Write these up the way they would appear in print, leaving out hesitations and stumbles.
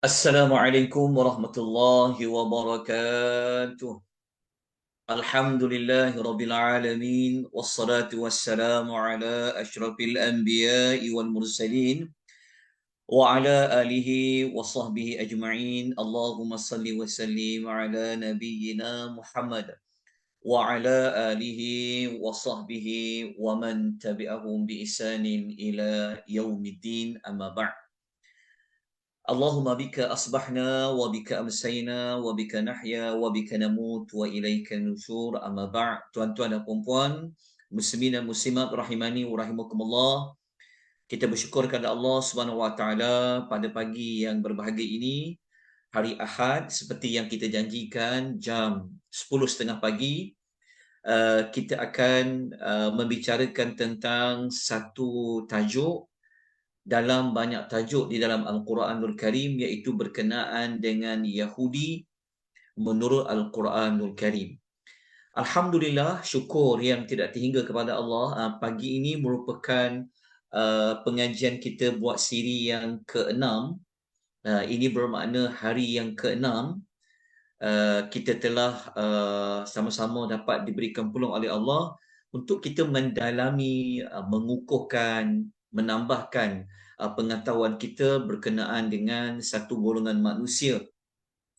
Assalamualaikum warahmatullahi wabarakatuh. Alhamdulillahi rabbil alamin wassalatu wassalamu ala asyrafil anbiya'i wal mursalin wa ala alihi wa sahbihi ajma'in. Allahumma salli wa sallim ala nabiyyina Muhammad wa ala alihi wa sahbihi wa man tabi'ahum bi ihsanin ila yaumiddin, amma ba'd. Allahumma bika asbahna wa bika amsayna wa bika nahya wa bika namut wa ilaika nusyur, amma ba'd. Tuan-tuan dan puan-puan, muslimin dan muslimat rahimani wa rahimakumullah. Kita bersyukur kepada Allah Subhanahu wa taala pada pagi yang berbahagia ini, hari Ahad, seperti yang kita janjikan jam 10.30 pagi. Kita akan membicarakan tentang satu tajuk dalam banyak tajuk di dalam Al-Quranul Karim, iaitu berkenaan dengan Yahudi menurut Al-Quranul Karim. Alhamdulillah, syukur yang tidak terhingga kepada Allah. Pagi ini merupakan pengajian kita buat siri yang ke-6. Ini bermakna hari yang ke-6 kita telah sama-sama dapat diberikan peluang oleh Allah untuk kita mendalami, mengukuhkan, menambahkan pengetahuan kita berkenaan dengan satu golongan manusia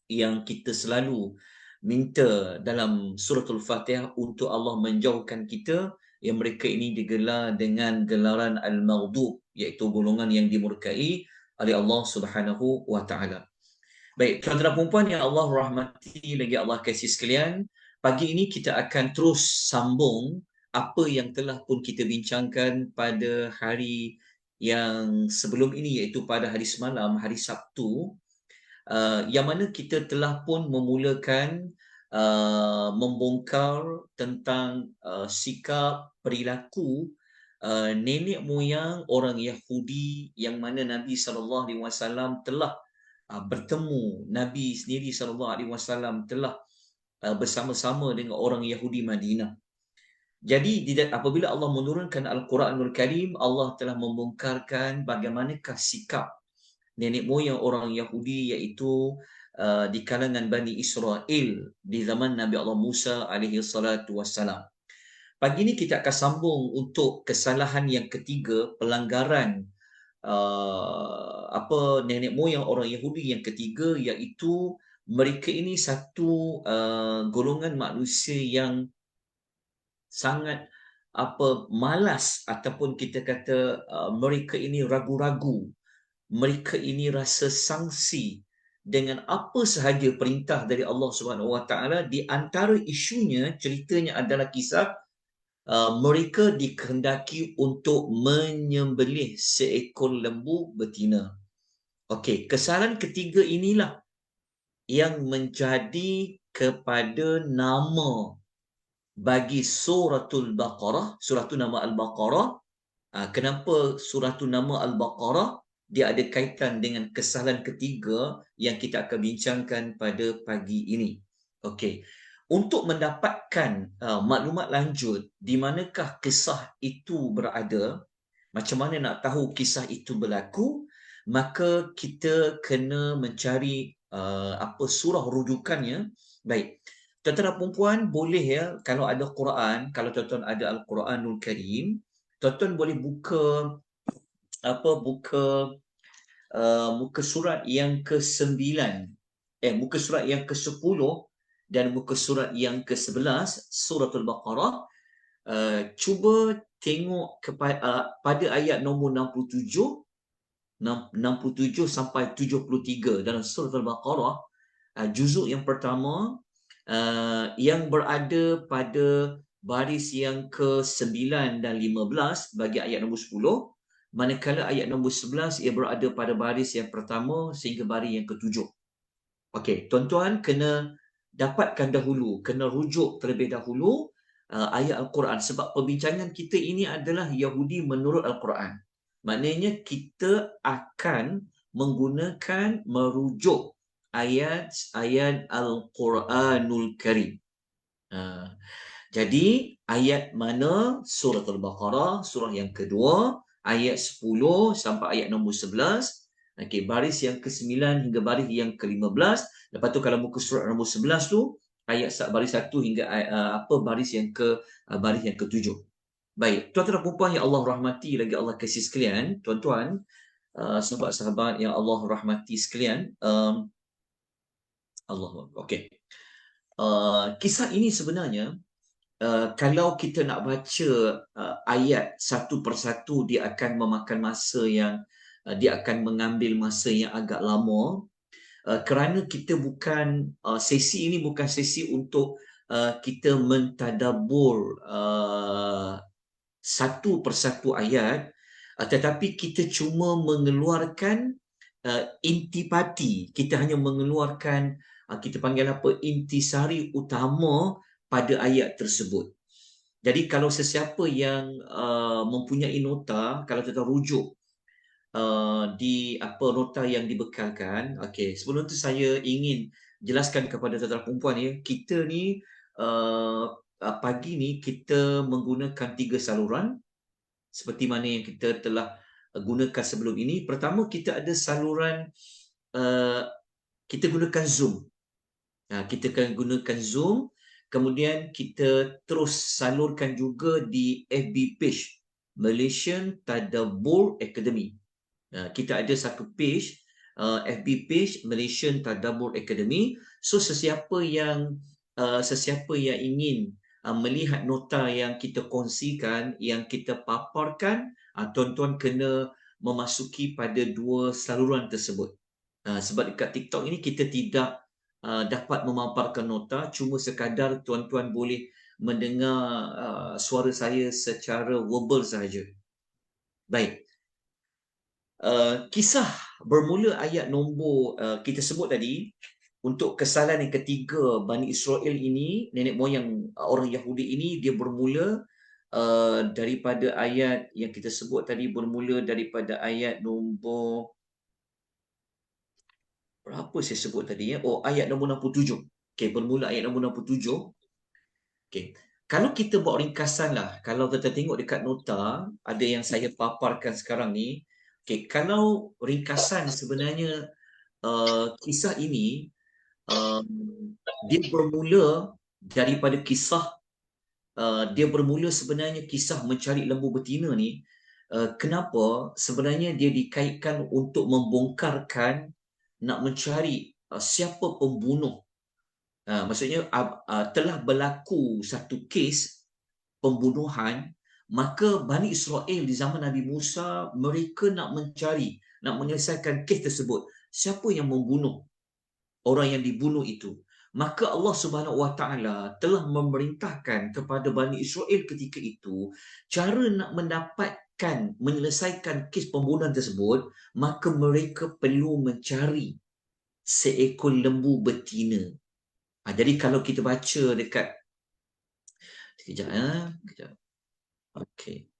yang kita selalu minta dalam suratul Fatihah untuk Allah menjauhkan kita, yang mereka ini digelar dengan gelaran Al-Maghdub, iaitu golongan yang dimurkai oleh Allah Subhanahu wa taala. Baik, tuan-tuan dan puan yang Allah rahmati lagi Allah kasih sekalian, pagi ini kita akan terus sambung apa yang telah pun kita bincangkan pada hari yang sebelum ini, iaitu pada hari semalam, hari Sabtu, yang mana kita telah pun memulakan membongkar tentang sikap perilaku nenek moyang orang Yahudi, yang mana Nabi SAW telah bertemu. Nabi sendiri SAW telah bersama-sama dengan orang Yahudi Madinah. Jadi apabila Allah menurunkan Al-Quranul Karim, Allah telah membongkarkan bagaimanakah sikap nenek moyang orang Yahudi, iaitu di kalangan Bani Israel di zaman Nabi Allah Musa alaihi salatu wassalam. Pagi ini kita akan sambung untuk kesalahan yang ketiga, pelanggaran nenek moyang orang Yahudi yang ketiga, iaitu mereka ini satu golongan manusia yang sangat malas, ataupun kita kata mereka ini ragu-ragu, mereka ini rasa sangsi dengan apa sahaja perintah dari Allah Subhanahu Wa Taala. Di antara isunya, ceritanya adalah kisah mereka dikehendaki untuk menyembelih seekor lembu betina. Okey, kesalahan ketiga inilah yang menjadi kepada nama bagi suratul Baqarah. Surah tu nama Al-Baqarah. Kenapa surah tu nama Al-Baqarah? Dia ada kaitan dengan kesalahan ketiga yang kita akan bincangkan pada pagi ini. Okey. Untuk mendapatkan maklumat lanjut di manakah kisah itu berada, macam mana nak tahu kisah itu berlaku, maka kita kena mencari surah rujukannya. Baik. Tuan-tuan dan puan-puan, boleh ya, kalau ada Quran, kalau tuan-tuan ada Al-Quranul Karim, tuan-tuan boleh buka muka surat yang ke-9, muka surat yang ke-10 dan muka surat yang ke-11 suratul Baqarah. Cuba tengok pada ayat nombor 67 sampai 73 dalam surah Al-Baqarah, juzuk yang pertama, yang berada pada baris yang ke-9 dan 15 bagi ayat nombor 10, manakala ayat nombor 11 ia berada pada baris yang pertama sehingga baris yang ke-7. Okey, tuan-tuan kena dapatkan dahulu, kena rujuk terlebih dahulu ayat Al-Quran, sebab perbincangan kita ini adalah Yahudi menurut Al-Quran. Maknanya kita akan merujuk ayat-ayat Al-Quranul Karim. Jadi ayat mana? Surah Al-Baqarah, surah yang kedua, ayat 10 sampai ayat nombor 11. Okey, baris yang ke-9 hingga baris yang ke-15. Lepas tu kalau muka surat nombor 11 tu, ayat baris 1 hingga baris yang ke-7. Baik, tuan-tuan dan puan yang Allah rahmati lagi Allah kasih sekalian, tuan-tuan, sahabat-sahabat yang Allah rahmati sekalian, Allah, okey. Kisah ini sebenarnya, kalau kita nak baca ayat satu persatu, dia akan memakan masa yang dia akan mengambil masa yang agak lama, kerana kita bukan sesi ini bukan sesi untuk kita mentadabbur satu persatu ayat, tetapi kita cuma mengeluarkan intipati, kita hanya mengeluarkan kita panggil apa, intisari utama pada ayat tersebut. Jadi kalau sesiapa yang mempunyai nota, kalau kita rujuk di apa nota yang dibekalkan. Okey, sebelum tu saya ingin jelaskan kepada tuan-tuan perempuan ya, kita ni pagi ni kita menggunakan 3 saluran seperti mana yang kita telah gunakan sebelum ini. Pertama, kita ada saluran kita gunakan Zoom. Kita akan gunakan Zoom, kemudian kita terus salurkan juga di FB page Malaysian Tadabbur Academy. Kita ada satu page, FB page Malaysian Tadabbur Academy. So sesiapa yang ingin melihat nota yang kita kongsikan, yang kita paparkan, tuan-tuan kena memasuki pada 2 saluran tersebut. Sebab dekat TikTok ini kita tidak dapat memaparkan nota, cuma sekadar tuan-tuan boleh mendengar suara saya secara verbal sahaja. Baik. Kisah bermula ayat nombor kita sebut tadi, untuk kesalahan yang ketiga Bani Israel ini, nenek moyang orang Yahudi ini, dia bermula daripada ayat yang kita sebut tadi, bermula daripada ayat nombor berapa saya sebut tadi ya? Ayat nombor 67. Okey, bermula ayat nombor 67. Okey. Kalau kita buat ringkasan lah, kalau kita tengok dekat nota, ada yang saya paparkan sekarang ni. Okey, kalau ringkasan sebenarnya kisah ini dia bermula daripada kisah dia bermula sebenarnya kisah mencari lembu betina ni. Kenapa? Sebenarnya dia dikaitkan untuk membongkarkan, nak mencari siapa pembunuh. Maksudnya telah berlaku satu kes pembunuhan, maka Bani Israel di zaman Nabi Musa, mereka nak mencari, nak menyelesaikan kes tersebut. Siapa yang membunuh orang yang dibunuh itu? Maka Allah Subhanahu Wa Taala telah memerintahkan kepada Bani Israel ketika itu, cara nak mendapatkan, menyelesaikan kes pembunuhan tersebut, maka mereka perlu mencari seekor lembu betina. Jadi kalau kita baca dekat kejap. Okey.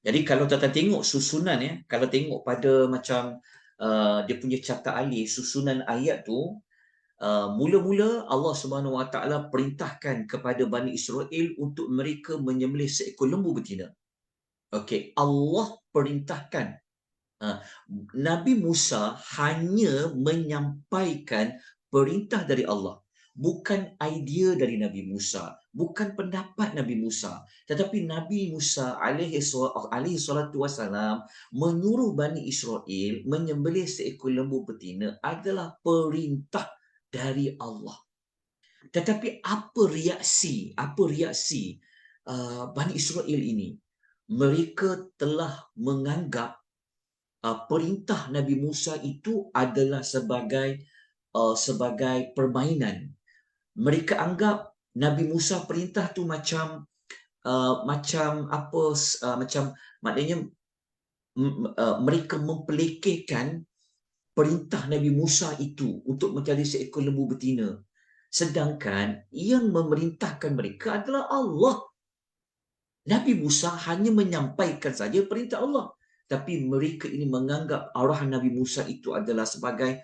Jadi kalau tuan-tuan tengok susunan ya, kalau tengok pada macam dia punya carta alih susunan ayat tu, mula-mula Allah Subhanahu Wa Taala perintahkan kepada Bani Israel untuk mereka menyembelih seekor lembu betina. Okey, Allah perintahkan. Nabi Musa hanya menyampaikan perintah dari Allah. Bukan idea dari Nabi Musa, bukan pendapat Nabi Musa, tetapi Nabi Musa alaihi salatu wassalam menyuruh Bani Israel menyembelih seekor lembu betina adalah perintah dari Allah. Tetapi apa reaksi Bani Israel ini? Mereka telah menganggap perintah Nabi Musa itu adalah sebagai permainan. Mereka anggap Nabi Musa perintah tu macam maknanya mereka mempelekehkan perintah Nabi Musa itu untuk mencari seekor lembu betina. Sedangkan yang memerintahkan mereka adalah Allah. Nabi Musa hanya menyampaikan saja perintah Allah. Tapi mereka ini menganggap arahan Nabi Musa itu adalah sebagai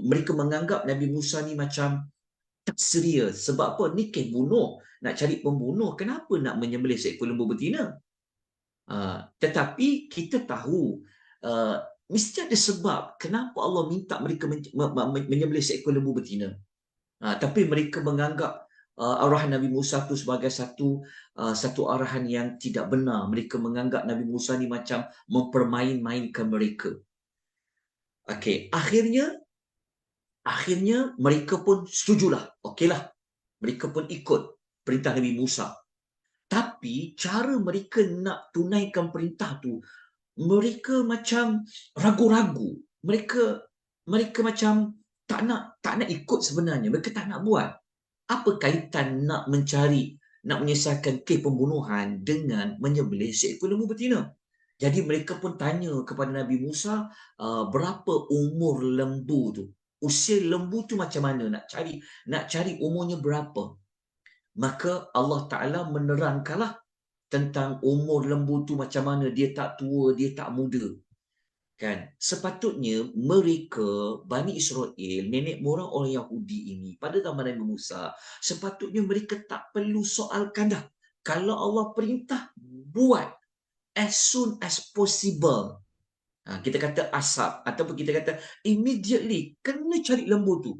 mereka menganggap Nabi Musa ni macam tak serius. Sebab apa? Ni kes bunuh. Nak cari pembunuh, kenapa nak menyembelih seekor lembu betina? Tetapi kita tahu mesti ada sebab kenapa Allah minta mereka menyembelih seekor lembu betina. Tapi mereka menganggap arahan Nabi Musa tu sebagai satu arahan yang tidak benar. Mereka menganggap Nabi Musa ni macam mempermain-mainkan mereka. Okey, akhirnya mereka pun setujulah. Okeylah. Mereka pun ikut perintah Nabi Musa. Tapi cara mereka nak tunaikan perintah tu, mereka macam ragu-ragu. Mereka macam tak nak ikut sebenarnya. Mereka tak nak buat. Apa kaitan nak menyelesaikan kes pembunuhan dengan menyembelih seekor lembu betina? Jadi mereka pun tanya kepada Nabi Musa, berapa umur lembu tu? Usia lembu tu macam mana? Nak cari umurnya berapa? Maka Allah Ta'ala menerangkanlah tentang umur lembu tu macam mana. Dia tak tua, dia tak muda. Kan? Sepatutnya mereka, Bani Israel, nenek moyang orang Yahudi ini, pada zaman Nabi Musa, sepatutnya mereka tak perlu soalkan dah. Kalau Allah perintah, buat as soon as possible. Kita kata asap ataupun kita kata immediately, kena cari lembu tu.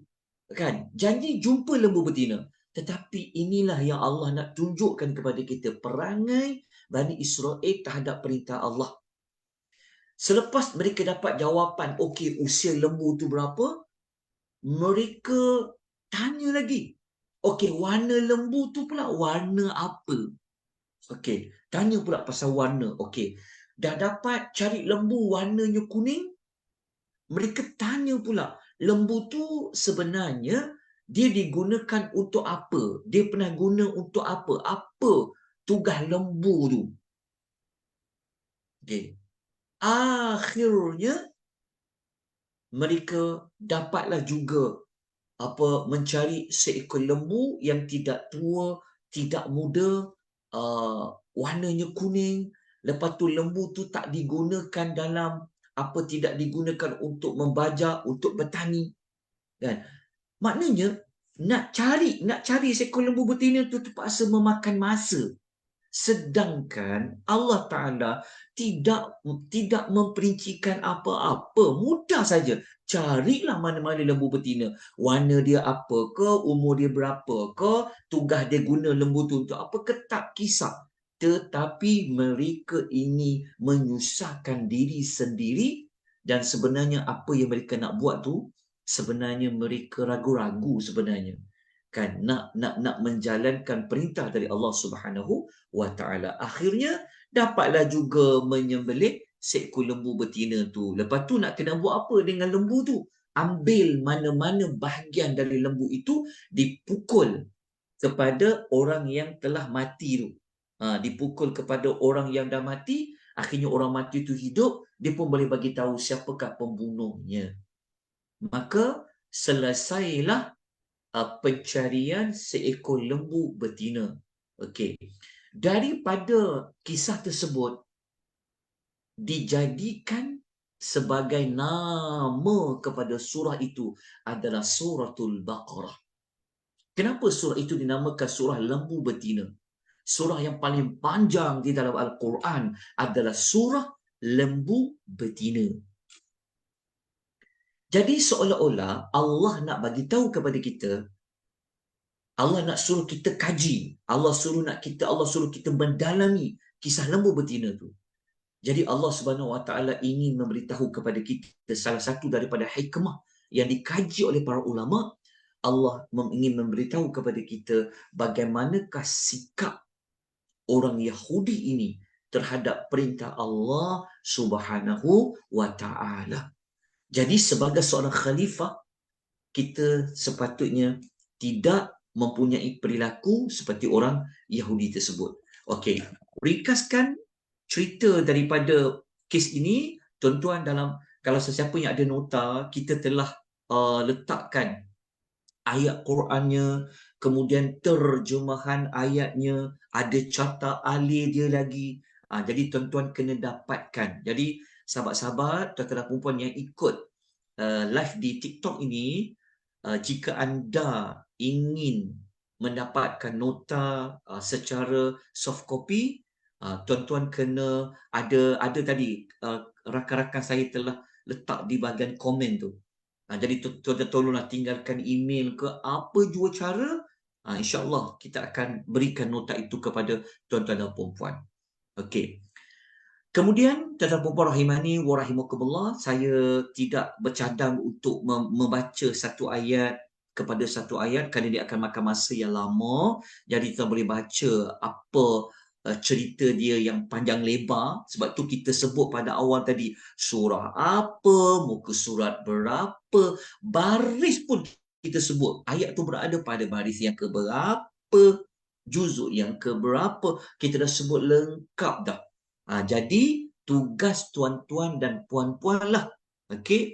Kan? Janji jumpa lembu betina. Tetapi inilah yang Allah nak tunjukkan kepada kita, perangai Bani Israel terhadap perintah Allah. Selepas mereka dapat jawapan, okey, usia lembu tu berapa, mereka tanya lagi. Okey, warna lembu tu pula warna apa? Okey, tanya pula pasal warna. Okey, dah dapat cari lembu warnanya kuning, mereka tanya pula, lembu tu sebenarnya dia digunakan untuk apa? Dia pernah guna untuk apa? Apa tugas lembu tu? Okey. Akhirnya mereka dapatlah juga mencari seekor lembu yang tidak tua, tidak muda, warnanya kuning. Lepas tu lembu tu tak digunakan tidak digunakan untuk membajak, untuk bertani. Kan? Maknanya nak cari seekor lembu betina tu terpaksa memakan masa. Sedangkan Allah Ta'ala tidak memperincikan apa-apa. Mudah saja. Carilah mana-mana lembu betina. Warna dia apa ke, umur dia berapa ke, tugas dia guna lembu tu untuk apa ke, tak kisah. Tetapi mereka ini menyusahkan diri sendiri, dan sebenarnya apa yang mereka nak buat tu, sebenarnya mereka ragu-ragu sebenarnya. Kan, nak menjalankan perintah dari Allah Subhanahu wa Ta'ala. Akhirnya dapatlah juga menyembelih seekor lembu betina tu. Lepas tu nak kena buat apa dengan lembu tu? Ambil mana-mana bahagian dari lembu itu, dipukul kepada orang yang telah mati tu. Dipukul kepada orang yang dah mati, akhirnya orang mati tu hidup, dia pun boleh bagi tahu siapakah pembunuhnya. Maka selesailah pencarian seekor lembu betina. Okey. Daripada kisah tersebut dijadikan sebagai nama kepada surah itu adalah Suratul Baqarah. Kenapa surah itu dinamakan surah lembu betina? Surah yang paling panjang di dalam Al-Quran adalah surah lembu betina. Jadi seolah-olah Allah nak bagi tahu kepada kita, Allah nak suruh kita kaji, Allah suruh kita mendalami kisah lembu betina tu. Jadi Allah Subhanahu Wa Taala ingin memberitahu kepada kita salah satu daripada hikmah yang dikaji oleh para ulama. Allah ingin memberitahu kepada kita bagaimanakah sikap orang Yahudi ini terhadap perintah Allah Subhanahu Wa Taala. Jadi sebagai seorang khalifah, kita sepatutnya tidak mempunyai perilaku seperti orang Yahudi tersebut. Okey, ringkaskan cerita daripada kes ini, tuan-tuan, kalau sesiapa yang ada nota, kita telah letakkan ayat Qurannya, kemudian terjemahan ayatnya, ada carta alih dia lagi. Jadi tuan-tuan kena dapatkan. Jadi sahabat-sahabat, tuan-tuan dan puan yang ikut live di TikTok ini, jika anda ingin mendapatkan nota secara soft copy, tuan-tuan kena ada tadi rakan-rakan saya telah letak di bahagian komen tu. Jadi tuan-tuan tolonglah tinggalkan email ke apa jua cara. InsyaAllah kita akan berikan nota itu kepada tuan-tuan dan puan-puan. Okey. Kemudian, tuan-tuan puan-puan rahimani wa rahimakumullah, saya tidak bercadang untuk membaca satu ayat kepada satu ayat kerana dia akan makan masa yang lama. Jadi kita boleh baca apa cerita dia yang panjang lebar. Sebab tu kita sebut pada awal tadi, surah apa, muka surat berapa, baris pun kita sebut. Ayat tu berada pada baris yang keberapa, juzuk yang keberapa, kita dah sebut lengkap dah. Jadi tugas tuan-tuan dan puan-puan lah,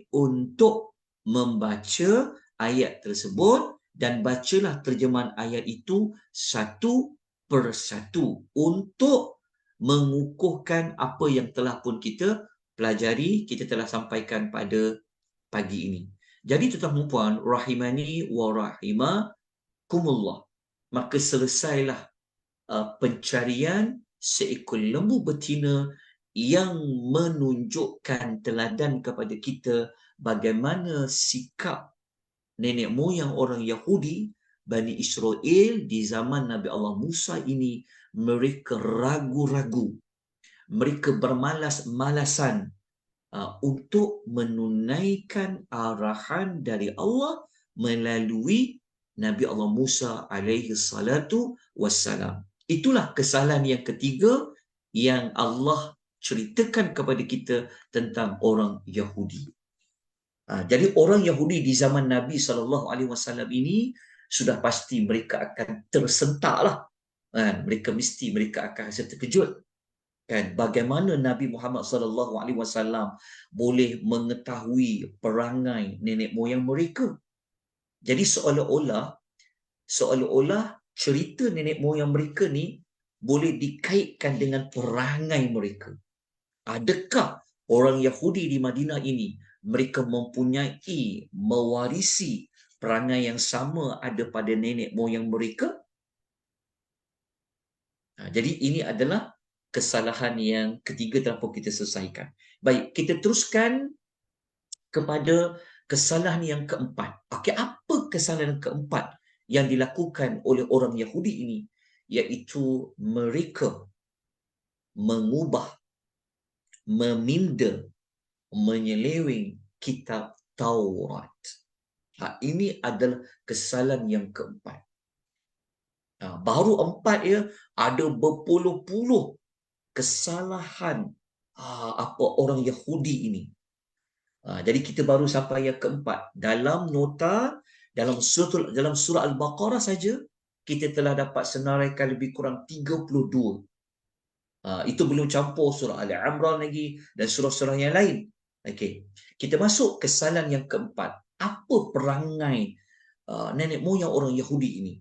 untuk membaca ayat tersebut dan bacalah terjemahan ayat itu satu persatu untuk mengukuhkan apa yang telah pun kita pelajari, kita telah sampaikan pada pagi ini. Jadi tuan-tuan dan puan rahimani wa rahimakumullah, maka selesailah pencarian seekor lembu betina yang menunjukkan teladan kepada kita bagaimana sikap nenek moyang orang Yahudi, Bani Israel di zaman Nabi Allah Musa ini. Mereka ragu-ragu, mereka bermalas-malasan untuk menunaikan arahan dari Allah melalui Nabi Allah Musa alaihi salatu wassalam. Itulah kesalahan yang ketiga yang Allah ceritakan kepada kita tentang orang Yahudi. Jadi orang Yahudi di zaman Nabi SAW ini sudah pasti mereka akan tersentaklah. Mereka akan rasa terkejut. Bagaimana Nabi Muhammad SAW boleh mengetahui perangai nenek moyang mereka. Jadi seolah-olah cerita nenek moyang mereka ni boleh dikaitkan dengan perangai mereka. Adakah orang Yahudi di Madinah ini mereka mewarisi perangai yang sama ada pada nenek moyang mereka? Jadi ini adalah kesalahan yang ketiga telah pun kita selesaikan. Baik, kita teruskan kepada kesalahan yang keempat. Apa kesalahan keempat yang dilakukan oleh orang Yahudi ini? Iaitu mereka mengubah, meminda, menyeleweng kitab Taurat. Ini adalah kesalahan yang keempat. Baru empat ya, ada berpuluh-puluh kesalahan orang Yahudi ini. Jadi kita baru sampai yang keempat. Dalam nota, dalam surah Al-Baqarah saja, kita telah dapat senaraikan lebih kurang 32. Itu belum campur surah Al-Imran lagi dan surah-surah yang lain. Kita masuk kesalahan yang keempat. Apa perangai nenek moyang orang Yahudi ini?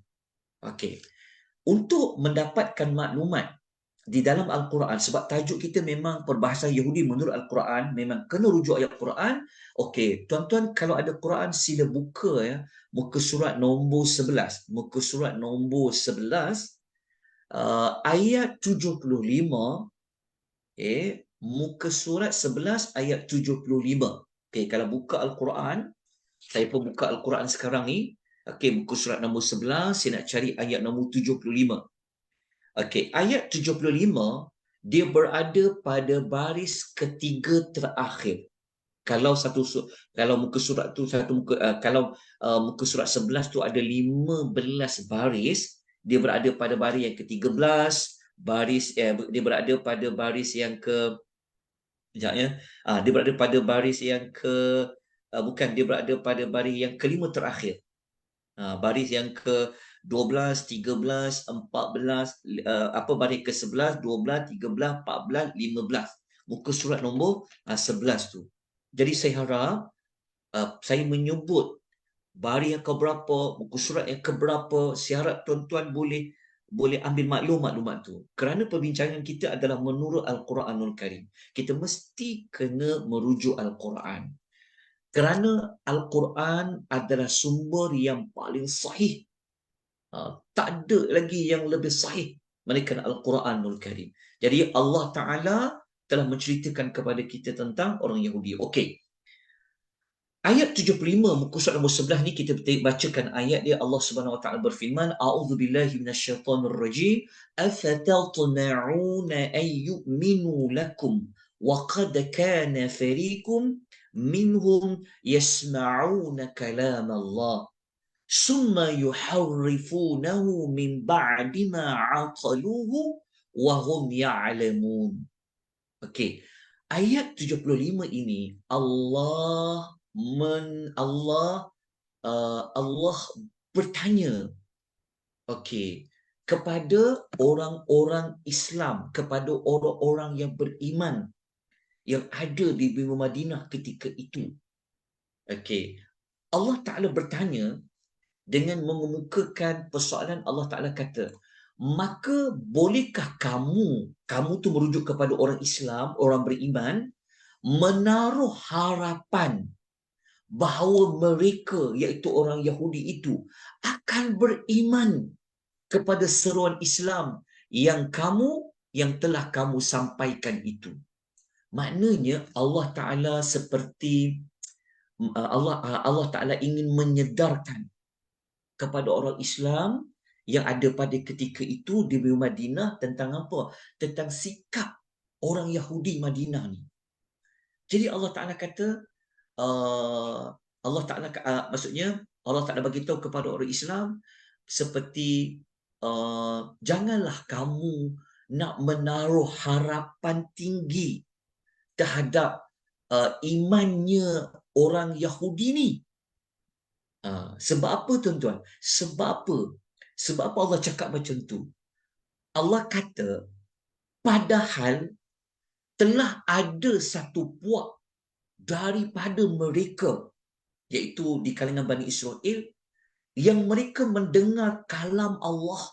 Untuk mendapatkan maklumat di dalam Al-Quran, sebab tajuk kita memang perbahasan Yahudi menurut Al-Quran, memang kena rujuk ayat Quran. Tuan-tuan kalau ada Quran sila buka ya, muka surat nombor 11. Muka surat nombor 11 ayat 75. Muka surat 11 ayat 75. Kalau buka Al-Quran, saya pun buka Al-Quran sekarang ni. Muka surat nombor 11, saya nak cari ayat nombor 75. Ayat 75 dia berada pada baris ketiga terakhir. Kalau muka surat tu muka surat 11 tu ada 15 baris, dia berada pada baris yang ke-13, dia berada pada baris yang ke dia berada pada baris yang dia berada pada baris yang kelima terakhir. Baris yang ke 12, 13, 14, baris ke 11, 12, 13, 14, 15. Muka surat nombor 11 tu. Jadi saya harap saya menyebut baris yang keberapa, muka surat yang keberapa, saya harap tuan-tuan boleh ambil maklumat tu. Kerana perbincangan kita adalah menurut Al-Quranul Karim. Kita mesti kena merujuk Al-Quran. Kerana Al-Quran adalah sumber yang paling sahih. Tak ada lagi yang lebih sahih melainkan Al-Quranul Karim. Jadi Allah Ta'ala telah menceritakan kepada kita tentang orang Yahudi. Ayat 75 muka surat nombor 11 ni kita bacakan ayat dia. Allah Subhanahu wa taala berfirman, a'udzubillahi minasyaitonir rajim, afatatma'una an yu'minu lakum wa qad kana fariqum minhum yasma'una kalam Allah summa yuharrifunahu min ba'di ma 'aqaluhu wa hum ya'lamun. Okey. Ayat 75 ini Allah bertanya, okey, kepada orang-orang Islam, kepada orang-orang yang beriman yang ada di bumi Madinah ketika itu. Okey. Allah Taala bertanya dengan mengemukakan persoalan. Allah Taala kata, maka bolehkah kamu tu merujuk kepada orang Islam, orang beriman, menaruh harapan bahawa mereka, iaitu orang Yahudi itu, akan beriman kepada seruan Islam yang telah kamu sampaikan itu. Maknanya Allah Ta'ala seperti Allah Ta'ala ingin menyedarkan kepada orang Islam yang ada pada ketika itu di Madinah tentang apa? Tentang sikap orang Yahudi Madinah ni. Jadi Allah Ta'ala kata, Allah Ta'ala maksudnya Allah Ta'ala bagi tahu kepada orang Islam seperti janganlah kamu nak menaruh harapan tinggi terhadap imannya orang Yahudi ni. Sebab apa tuan-tuan? Sebab apa? Sebab apa Allah cakap macam tu? Allah kata, padahal telah ada satu puak daripada mereka, iaitu di kalangan Bani Israel, yang mereka mendengar kalam Allah,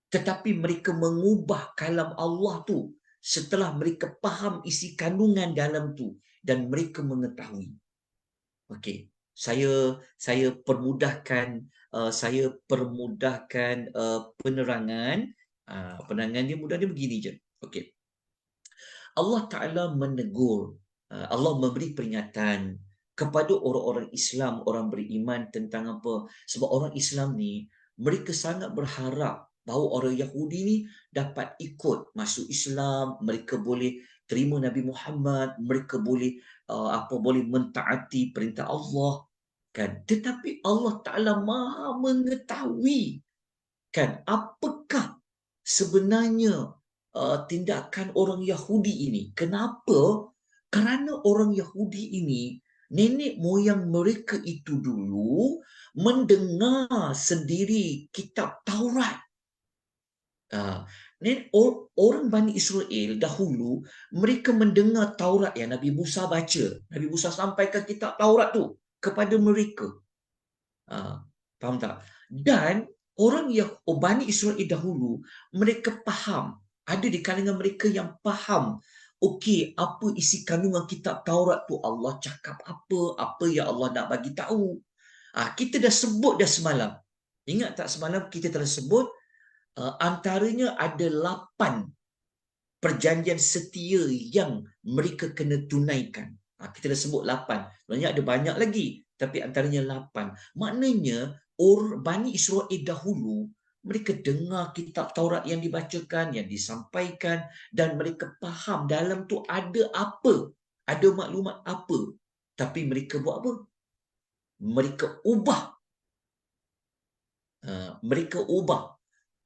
tetapi mereka mengubah kalam Allah tu setelah mereka faham isi kandungan dalam tu dan mereka mengetahui. Okey, saya permudahkan penerangan. Penerangan dia mudah dia begini je. Okey. Allah Ta'ala menegur, Allah memberi peringatan kepada orang-orang Islam, orang beriman tentang apa? Sebab orang Islam ni, mereka sangat berharap bahawa orang Yahudi ni dapat ikut masuk Islam, mereka boleh terima Nabi Muhammad, mereka boleh boleh mentaati perintah Allah, kan? Tetapi Allah Ta'ala Maha mengetahui, kan, apakah sebenarnya tindakan orang Yahudi ini. Kenapa? Kerana orang Yahudi ini, nenek moyang mereka itu dulu mendengar sendiri kitab Taurat. Orang Bani Israel dahulu, mereka mendengar Taurat yang Nabi Musa baca. Nabi Musa sampaikan kitab Taurat tu kepada mereka. Faham tak? Dan orang yang Bani Israel dahulu, mereka faham. Ada di kalangan mereka yang faham, okey, apa isi kandungan kitab Taurat tu, Allah cakap apa yang Allah nak bagi tahu. Kita dah sebut dah semalam. Ingat tak semalam kita telah sebut antaranya ada 8 perjanjian setia yang mereka kena tunaikan. Kita dah sebut 8. Sebenarnya ada banyak lagi, tapi antaranya 8. Maknanya Bani Israel dahulu, mereka dengar kitab Taurat yang dibacakan, yang disampaikan, dan mereka faham dalam tu ada apa, ada maklumat apa. Tapi mereka buat apa? Mereka ubah. Mereka ubah.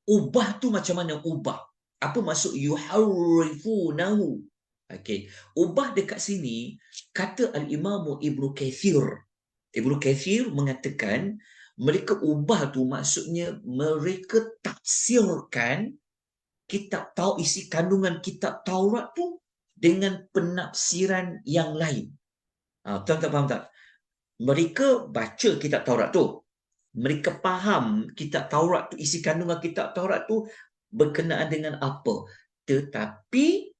Ubah tu macam mana ubah? Apa maksud yuharrifunahu? Okey, ubah dekat sini kata Al-Imam Ibnu Kathir. Ibnu Kathir mengatakan mereka ubah tu maksudnya mereka tafsirkan kitab Taurat, isi kandungan kitab Taurat tu dengan penafsiran yang lain. Tuan tak faham tak? Mereka baca kitab Taurat tu, mereka faham kitab Taurat tu, isi kandungan kitab Taurat tu berkenaan dengan apa. Tetapi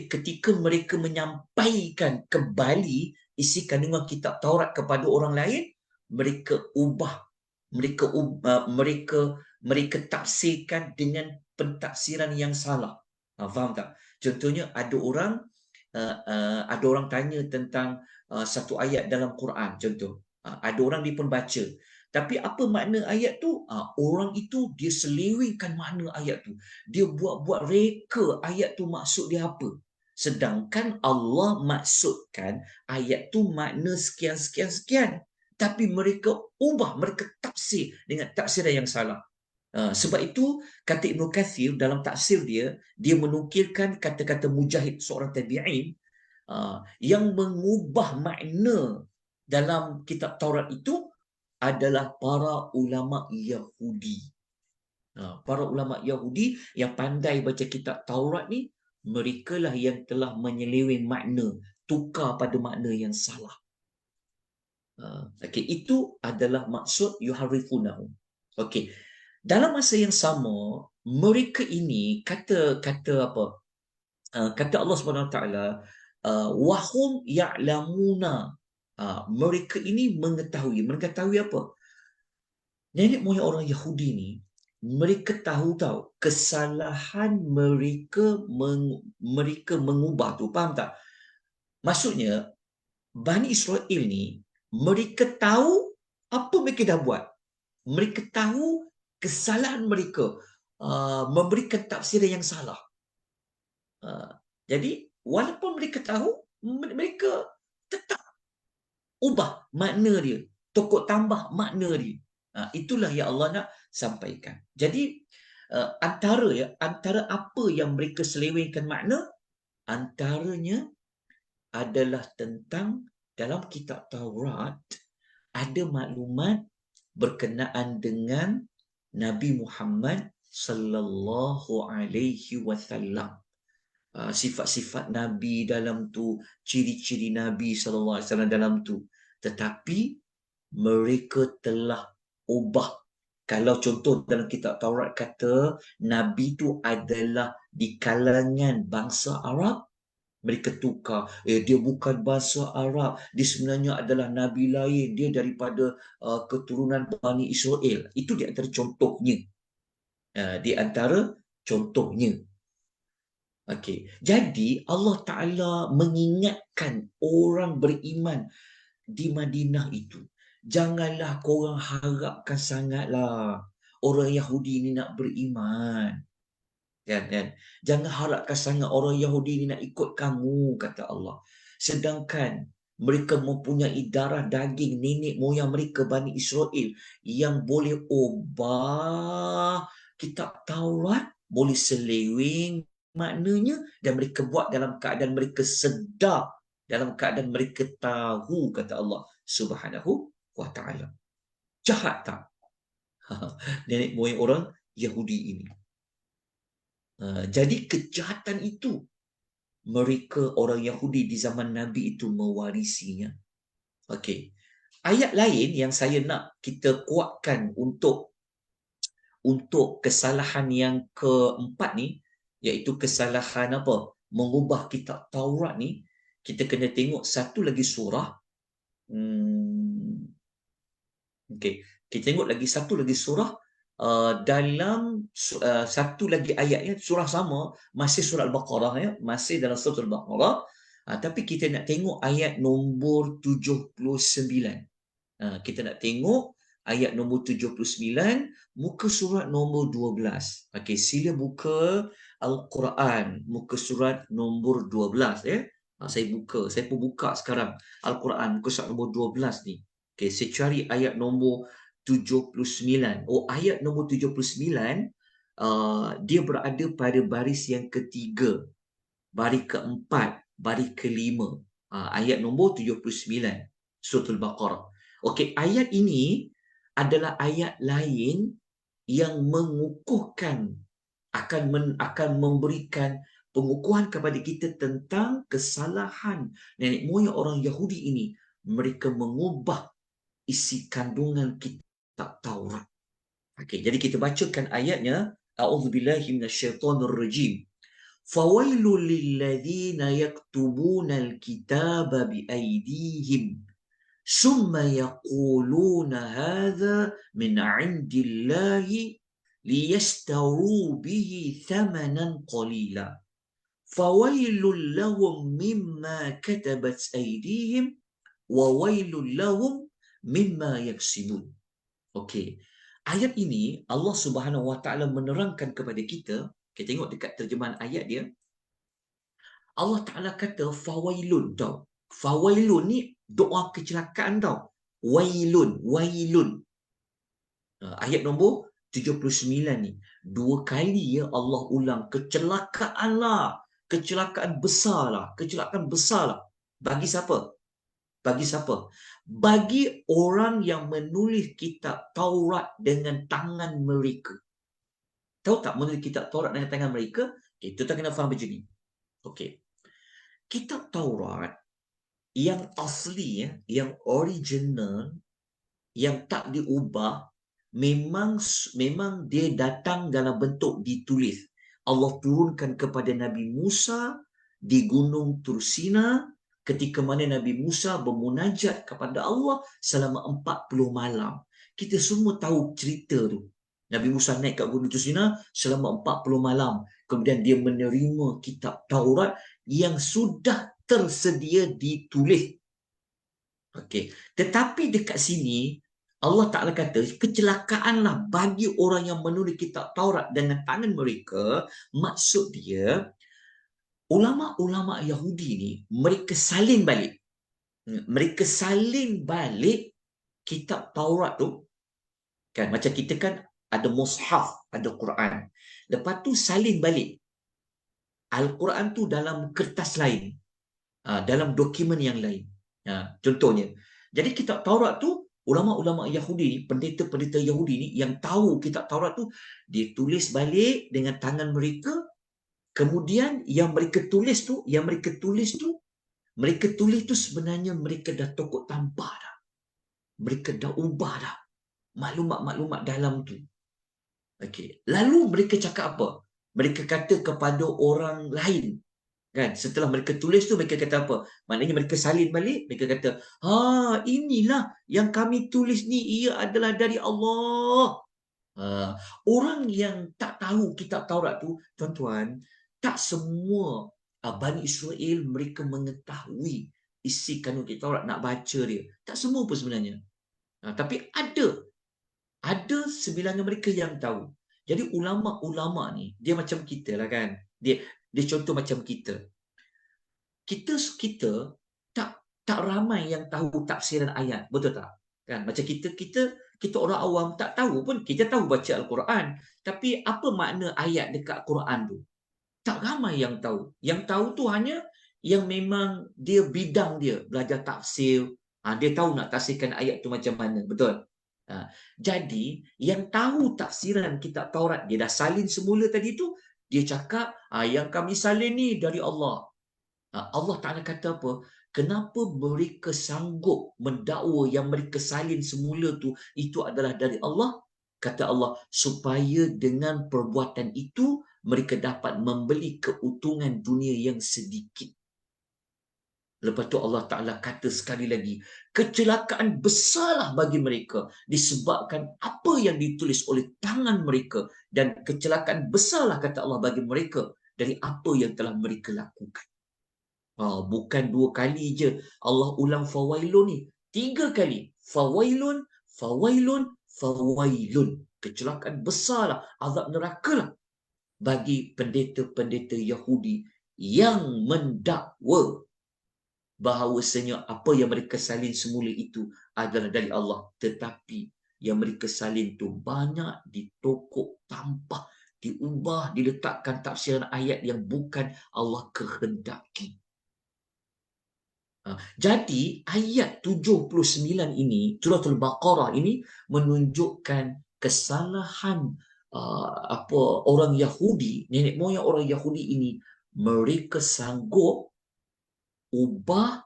ketika mereka menyampaikan kembali isi kandungan kitab Taurat kepada orang lain, mereka ubah, mereka tafsirkan dengan pentafsiran yang salah. Faham tak? Contohnya ada orang ada orang tanya tentang satu ayat dalam Quran, contoh. Ada orang dia pun baca. Tapi apa makna ayat tu? Orang itu dia selewengkan makna ayat tu. Dia buat-buat reka ayat tu maksud dia apa. Sedangkan Allah maksudkan ayat tu makna sekian-sekian-sekian. Tapi mereka ubah, mereka tafsir dengan tafsiran yang salah. Sebab itu kata Ibn Kathir dalam tafsir dia, dia menukilkan kata-kata Mujahid seorang tabi'in yang mengubah makna dalam kitab Taurat itu adalah para ulama Yahudi. Para ulama Yahudi yang pandai baca kitab Taurat ni, mereka lah yang telah menyeleweng makna, tukar pada makna yang salah. Okey, itu adalah maksud yuharifunahu. Okey. Dalam masa yang sama, mereka ini kata apa? Kata Allah Subhanahu Wa Taala, wahum ya'lamuna. Mereka ini mengetahui apa? Nenek moyang orang Yahudi ni, mereka tahu kesalahan mereka mengubah tu, faham tak? Maksudnya Bani Israel ni, mereka tahu apa mereka dah buat. Mereka tahu kesalahan mereka, memberikan tafsiran yang salah. Jadi walaupun mereka tahu, mereka tetap ubah makna dia, tokok tambah makna dia. Itulah yang Allah nak sampaikan. Jadi antara apa yang mereka selewengkan makna, antaranya adalah tentang dalam kitab Taurat ada maklumat berkenaan dengan Nabi Muhammad sallallahu alaihi wasallam. Sifat-sifat Nabi dalam tu, ciri-ciri Nabi sallallahu alaihi wasallam dalam tu. Tetapi mereka telah ubah. Kalau contoh dalam kitab Taurat kata Nabi tu adalah di kalangan bangsa Arab, mereka tukar. Dia bukan bangsa Arab, dia sebenarnya adalah Nabi lain, dia daripada keturunan Bani Israel. Itu di antara contohnya. Di antara contohnya. Okey. Jadi Allah Ta'ala mengingatkan orang beriman di Madinah itu. Janganlah korang harapkan sangatlah orang Yahudi ni nak beriman. Kan? Jangan harapkan sangat orang Yahudi ni nak ikut kamu, kata Allah. Sedangkan mereka mempunyai darah daging nenek moyang mereka Bani Israel yang boleh ubah kitab Taurat, boleh seleweng maknanya, dan mereka buat dalam keadaan mereka sedar, dalam keadaan mereka tahu, kata Allah Subhanahu wa Ta'ala. Jahat tak nenek moyang orang Yahudi ini? Jadi kejahatan itu mereka orang Yahudi di zaman Nabi itu mewarisinya. Okey. Ayat lain yang saya nak kita kuatkan untuk kesalahan yang keempat ni, iaitu kesalahan apa? Mengubah kitab Taurat ni, kita kena tengok satu lagi surah. Okey, kita tengok lagi satu lagi surah dalam satu lagi ayatnya, surah sama, masih surah Al-Baqarah ya, masih dalam surah Al-Baqarah, tapi kita nak tengok ayat nombor 79. Kita nak tengok ayat nombor 79, muka surat nombor 12. Okey, sila buka Al-Quran, muka surat nombor 12 ya. Saya pun buka sekarang Al-Quran, muka surat nombor 12 ni. Okey, saya cari ayat nombor 79. Ayat nombor 79 dia berada pada baris yang ketiga, baris keempat, baris kelima. Ayat nombor 79 surah Al-Baqarah. Okey, ayat ini adalah ayat lain yang mengukuhkan, akan memberikan pengukuhan kepada kita tentang kesalahan nenek moyang orang Yahudi ini. Mereka mengubah isi kandungan kitab Taurat. Okey, jadi kita bacakan ayatnya. A'udzubillahi minasyaitonirrajim. Fawailul lilladzina yaktubunal kitaba biaydihim summa yaquluna hadza min 'indillahi liyashtaru bihi thamanan qalila fawailul lahum mimma katabat aydihim wa wailul lahum mimma yaksibun. Okey. Ayat ini Allah Subhanahu Wa Taala menerangkan kepada kita. Kita tengok dekat terjemahan ayat dia. Allah Taala kata fawailun tau. Fawailun ni doa kecelakaan tau. Wailun, wailun. Ayat nombor 79 ni. Dua kali ya Allah ulang kecelakaan lah. Kecelakaan besar lah. Kecelakaan besar lah. Bagi siapa? Bagi siapa? Bagi orang yang menulis kitab Taurat dengan tangan mereka. Tahu tak menulis kitab Taurat dengan tangan mereka? Kita tak kena faham macam ni. Okey. Kitab Taurat yang asli, yang original, yang tak diubah, memang dia datang dalam bentuk ditulis. Allah turunkan kepada Nabi Musa di Gunung Tursina ketika mana Nabi Musa bermunajat kepada Allah selama 40 malam. Kita semua tahu cerita tu. Nabi Musa naik kat Gunung Tursina selama 40 malam. Kemudian dia menerima kitab Taurat yang sudah tersedia ditulis. Okey. Tetapi dekat sini Allah Ta'ala kata kecelakaanlah bagi orang yang menulis kitab Taurat dengan tangan mereka. Maksud dia ulama-ulama Yahudi ni mereka salin balik. Mereka salin balik kitab Taurat tu. Kan macam kita kan ada mushaf, ada Quran. Lepas tu salin balik Al-Quran tu dalam kertas lain. Dalam dokumen yang lain. Contohnya. Jadi kitab Taurat tu ulama-ulama Yahudi ni, pendeta-pendeta Yahudi ni yang tahu kitab Taurat tu, dia tulis balik dengan tangan mereka. Kemudian yang mereka tulis tu sebenarnya mereka dah tokok tambah dah. Mereka dah ubah dah maklumat-maklumat dalam tu. Okey. Lalu mereka cakap apa? Mereka kata kepada orang lain. Kan? Setelah mereka tulis tu, mereka kata apa? Maknanya mereka salin balik, mereka kata, inilah yang kami tulis ni, ia adalah dari Allah. Orang yang tak tahu kitab Taurat tu, tuan-tuan, tak semua Bani Israel mereka mengetahui isi kandung kitab Taurat, nak baca dia. Tak semua pun sebenarnya. Tapi ada sebilangan mereka yang tahu. Jadi ulama-ulama ni, dia macam kita lah kan. Dia contoh macam kita. Kita tak ramai yang tahu tafsiran ayat, betul tak? Kan macam kita orang awam tak tahu pun. Kita tahu baca Al-Quran, tapi apa makna ayat dekat Quran tu? Tak ramai yang tahu. Yang tahu tu hanya yang memang dia bidang dia belajar tafsir. Dia tahu nak tafsirkan ayat tu macam mana, betul? Jadi yang tahu tafsiran kitab Taurat, dia dah salin semula tadi tu, dia cakap yang kami salin ni dari Allah. Allah Ta'ala kata apa? Kenapa mereka sanggup mendakwa yang mereka salin semula tu itu adalah dari Allah? Kata Allah, supaya dengan perbuatan itu mereka dapat membeli keuntungan dunia yang sedikit. Lepas tu Allah Ta'ala kata sekali lagi, kecelakaan besarlah bagi mereka disebabkan apa yang ditulis oleh tangan mereka, dan kecelakaan besarlah kata Allah bagi mereka dari apa yang telah mereka lakukan. Bukan 2 kali je Allah ulang fawailun ni, 3 kali. Fawailun, fawailun, fawailun. Kecelakaan besarlah, azab neraka lah bagi pendeta-pendeta Yahudi yang mendakwa bahawasanya apa yang mereka salin semula itu adalah dari Allah, tetapi yang mereka salin tu banyak ditokok tambah, diubah, diletakkan tafsiran ayat yang bukan Allah kehendaki. Jadi ayat 79 ini, Suratul Baqarah ini menunjukkan kesalahan orang Yahudi, nenek moyang orang Yahudi ini. Mereka sanggup ubah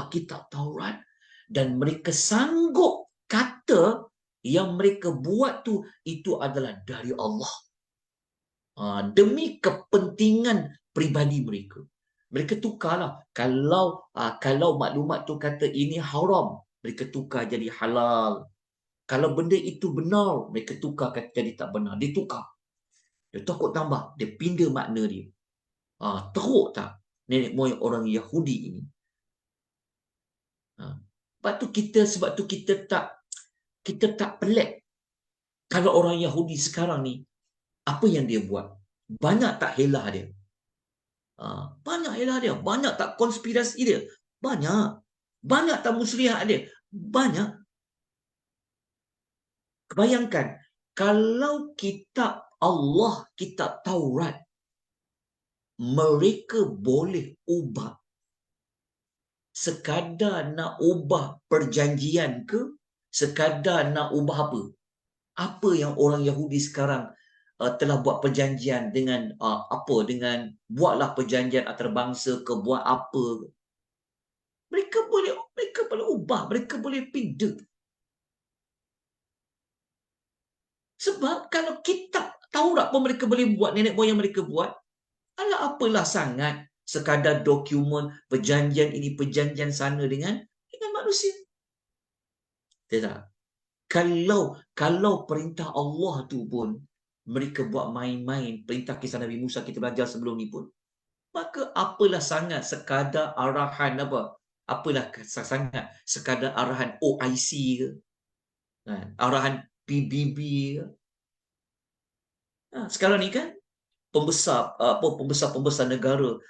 kitab Taurat, dan mereka sanggup kata yang mereka buat tu itu adalah dari Allah, demi kepentingan peribadi mereka. Mereka tukarlah. Kalau maklumat tu kata ini haram, mereka tukar jadi halal. Kalau benda itu benar, mereka tukar kata jadi tak benar. Dia tukar. Dia takut tambah. Dia pindah makna dia. Teruk tak nenek moyang orang Yahudi ini? Sebab tu kita tak pelik kalau orang Yahudi sekarang ni apa yang dia buat. Banyak tak helah dia? Banyak helah dia. Banyak tak konspirasi dia? Banyak. Banyak tak muslihat dia? Banyak. Bayangkan, kalau kitab Allah, kitab Taurat, mereka boleh ubah sekadar nak ubah perjanjian ke, sekadar nak ubah apa? Apa yang orang Yahudi sekarang telah buat perjanjian dengan buatlah perjanjian antarabangsa ke, buat apa? Mereka boleh ubah, mereka boleh pindah. Sebab kalau kitab Taurat pun mereka boleh buat, nenek moyang mereka buat, alah apalah sangat sekadar dokumen perjanjian ini, perjanjian sana dengan manusia. Tidak. Kalau perintah Allah tu pun mereka buat main-main, perintah kisah Nabi Musa kita belajar sebelum ni pun, maka apalah sangat sekadar arahan apa? Apalah sangat sekadar arahan OIC ke? Arahan PBB ke? Sekarang ni kan pembesar negara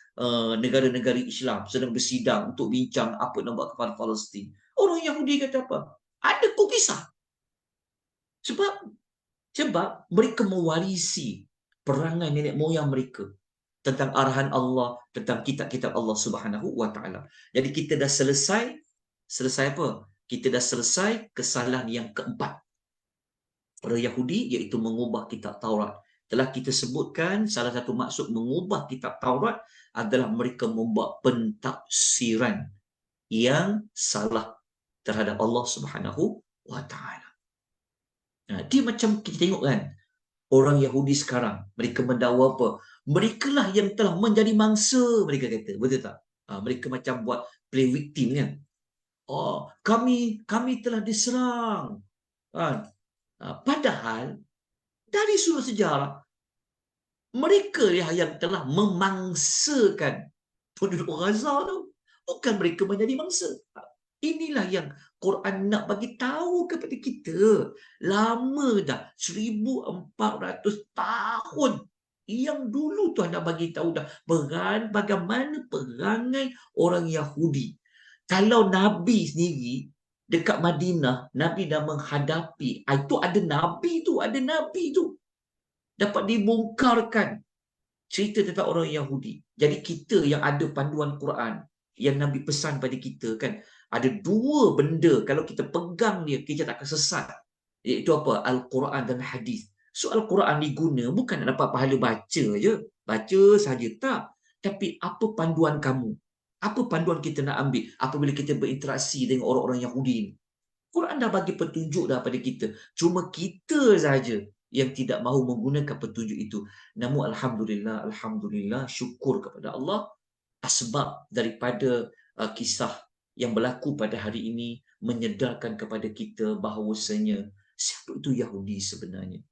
negara-negara Islam sedang bersidang untuk bincang apa nak buat kepada Palestin. Orang Yahudi kata apa? Ada kok kisah. Sebab mereka mewarisi perangai nenek moyang mereka tentang arahan Allah, tentang kitab-kitab Allah Subhanahu wa taala. Jadi kita dah selesai apa? Kita dah selesai kesalahan yang keempat orang Yahudi, iaitu mengubah kitab Taurat. Telah kita sebutkan salah satu maksud mengubah kitab Taurat adalah mereka membuat pentafsiran yang salah terhadap Allah Subhanahu wa taala. Dia macam kita tengok kan, orang Yahudi sekarang, mereka mendakwa apa? Mereka lah yang telah menjadi mangsa, mereka kata. Betul tak? Mereka macam buat play victim kan. Kami telah diserang. Padahal dari sudut sejarah, mereka yang telah memangsakan penduduk Gaza tu. Bukan mereka menjadi mangsa. Inilah yang Quran nak bagi tahu kepada kita. Lama dah, 1400 tahun. Yang dulu Tuhan nak bagi tahu dah bagaimana perangai orang Yahudi. Kalau Nabi sendiri dekat Madinah, Nabi dah menghadapi, itu ada Nabi tu. Dapat dibongkarkan cerita tentang orang Yahudi. Jadi kita yang ada panduan Quran, yang Nabi pesan pada kita kan, ada dua benda kalau kita pegang dia, kita tak akan sesat. Iaitu apa? Al-Quran dan hadis. So Al-Quran diguna bukan nak dapat pahala baca je. Baca saja tak. Tapi apa panduan kamu? Apa panduan kita nak ambil apabila kita berinteraksi dengan orang-orang Yahudi ni? Quran dah bagi petunjuk dah pada kita. Cuma kita saja yang tidak mahu menggunakan petunjuk itu. Namun Alhamdulillah, syukur kepada Allah, asbab daripada kisah yang berlaku pada hari ini menyedarkan kepada kita bahawasanya siapa itu Yahudi sebenarnya.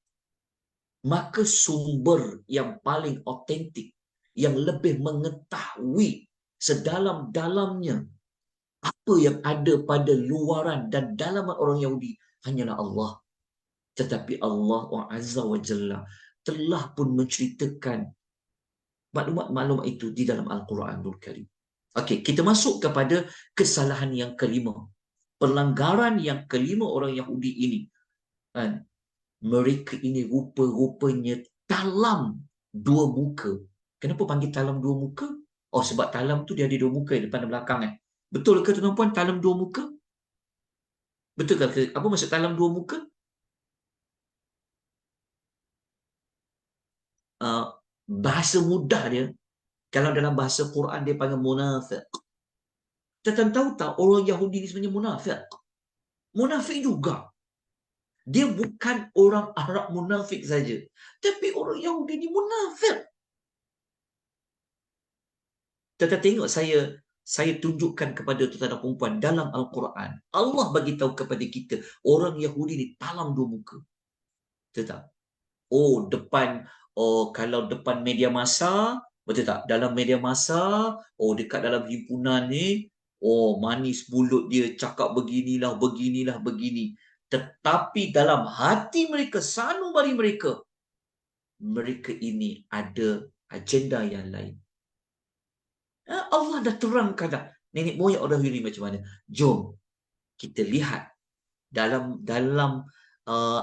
Maka sumber yang paling autentik, yang lebih mengetahui sedalam-dalamnya apa yang ada pada luaran dan dalaman orang Yahudi hanyalah Allah. Tetapi Allah Azza wa Jalla telah pun menceritakan maklumat-maklumat itu di dalam Al-Quranul Karim. Okey, kita masuk kepada kesalahan yang kelima. Pelanggaran yang kelima orang Yahudi ini. Mereka ini rupa-rupanya talam dua muka. Kenapa panggil talam dua muka? Sebab talam tu dia ada dua muka, depan dan belakang. Betul ke tuan-tuan talam dua muka? Betul ke? Apa maksud talam dua muka? Bahasa mudah dia, kalau dalam bahasa Quran dia panggil munafiq. Kita tahu tak orang Yahudi ni sebenarnya munafik? Munafik juga. Dia bukan orang Arab munafik saja, tapi orang Yahudi ni munafik. Kita tengok, saya tunjukkan kepada tuan-tuan dan perempuan dalam Al-Quran. Allah bagi tahu kepada kita orang Yahudi ni talam dua muka. Tetap. Kalau depan media massa Betul tak? Dalam media massa, oh dekat dalam himpunan ni, oh manis mulut dia, cakap beginilah, beginilah, begini. Tetapi dalam hati mereka, sanubari mereka, mereka ini ada agenda yang lain. Allah dah terangkan dah. Nenek moyang orang dahulu macam mana. Jom kita lihat dalam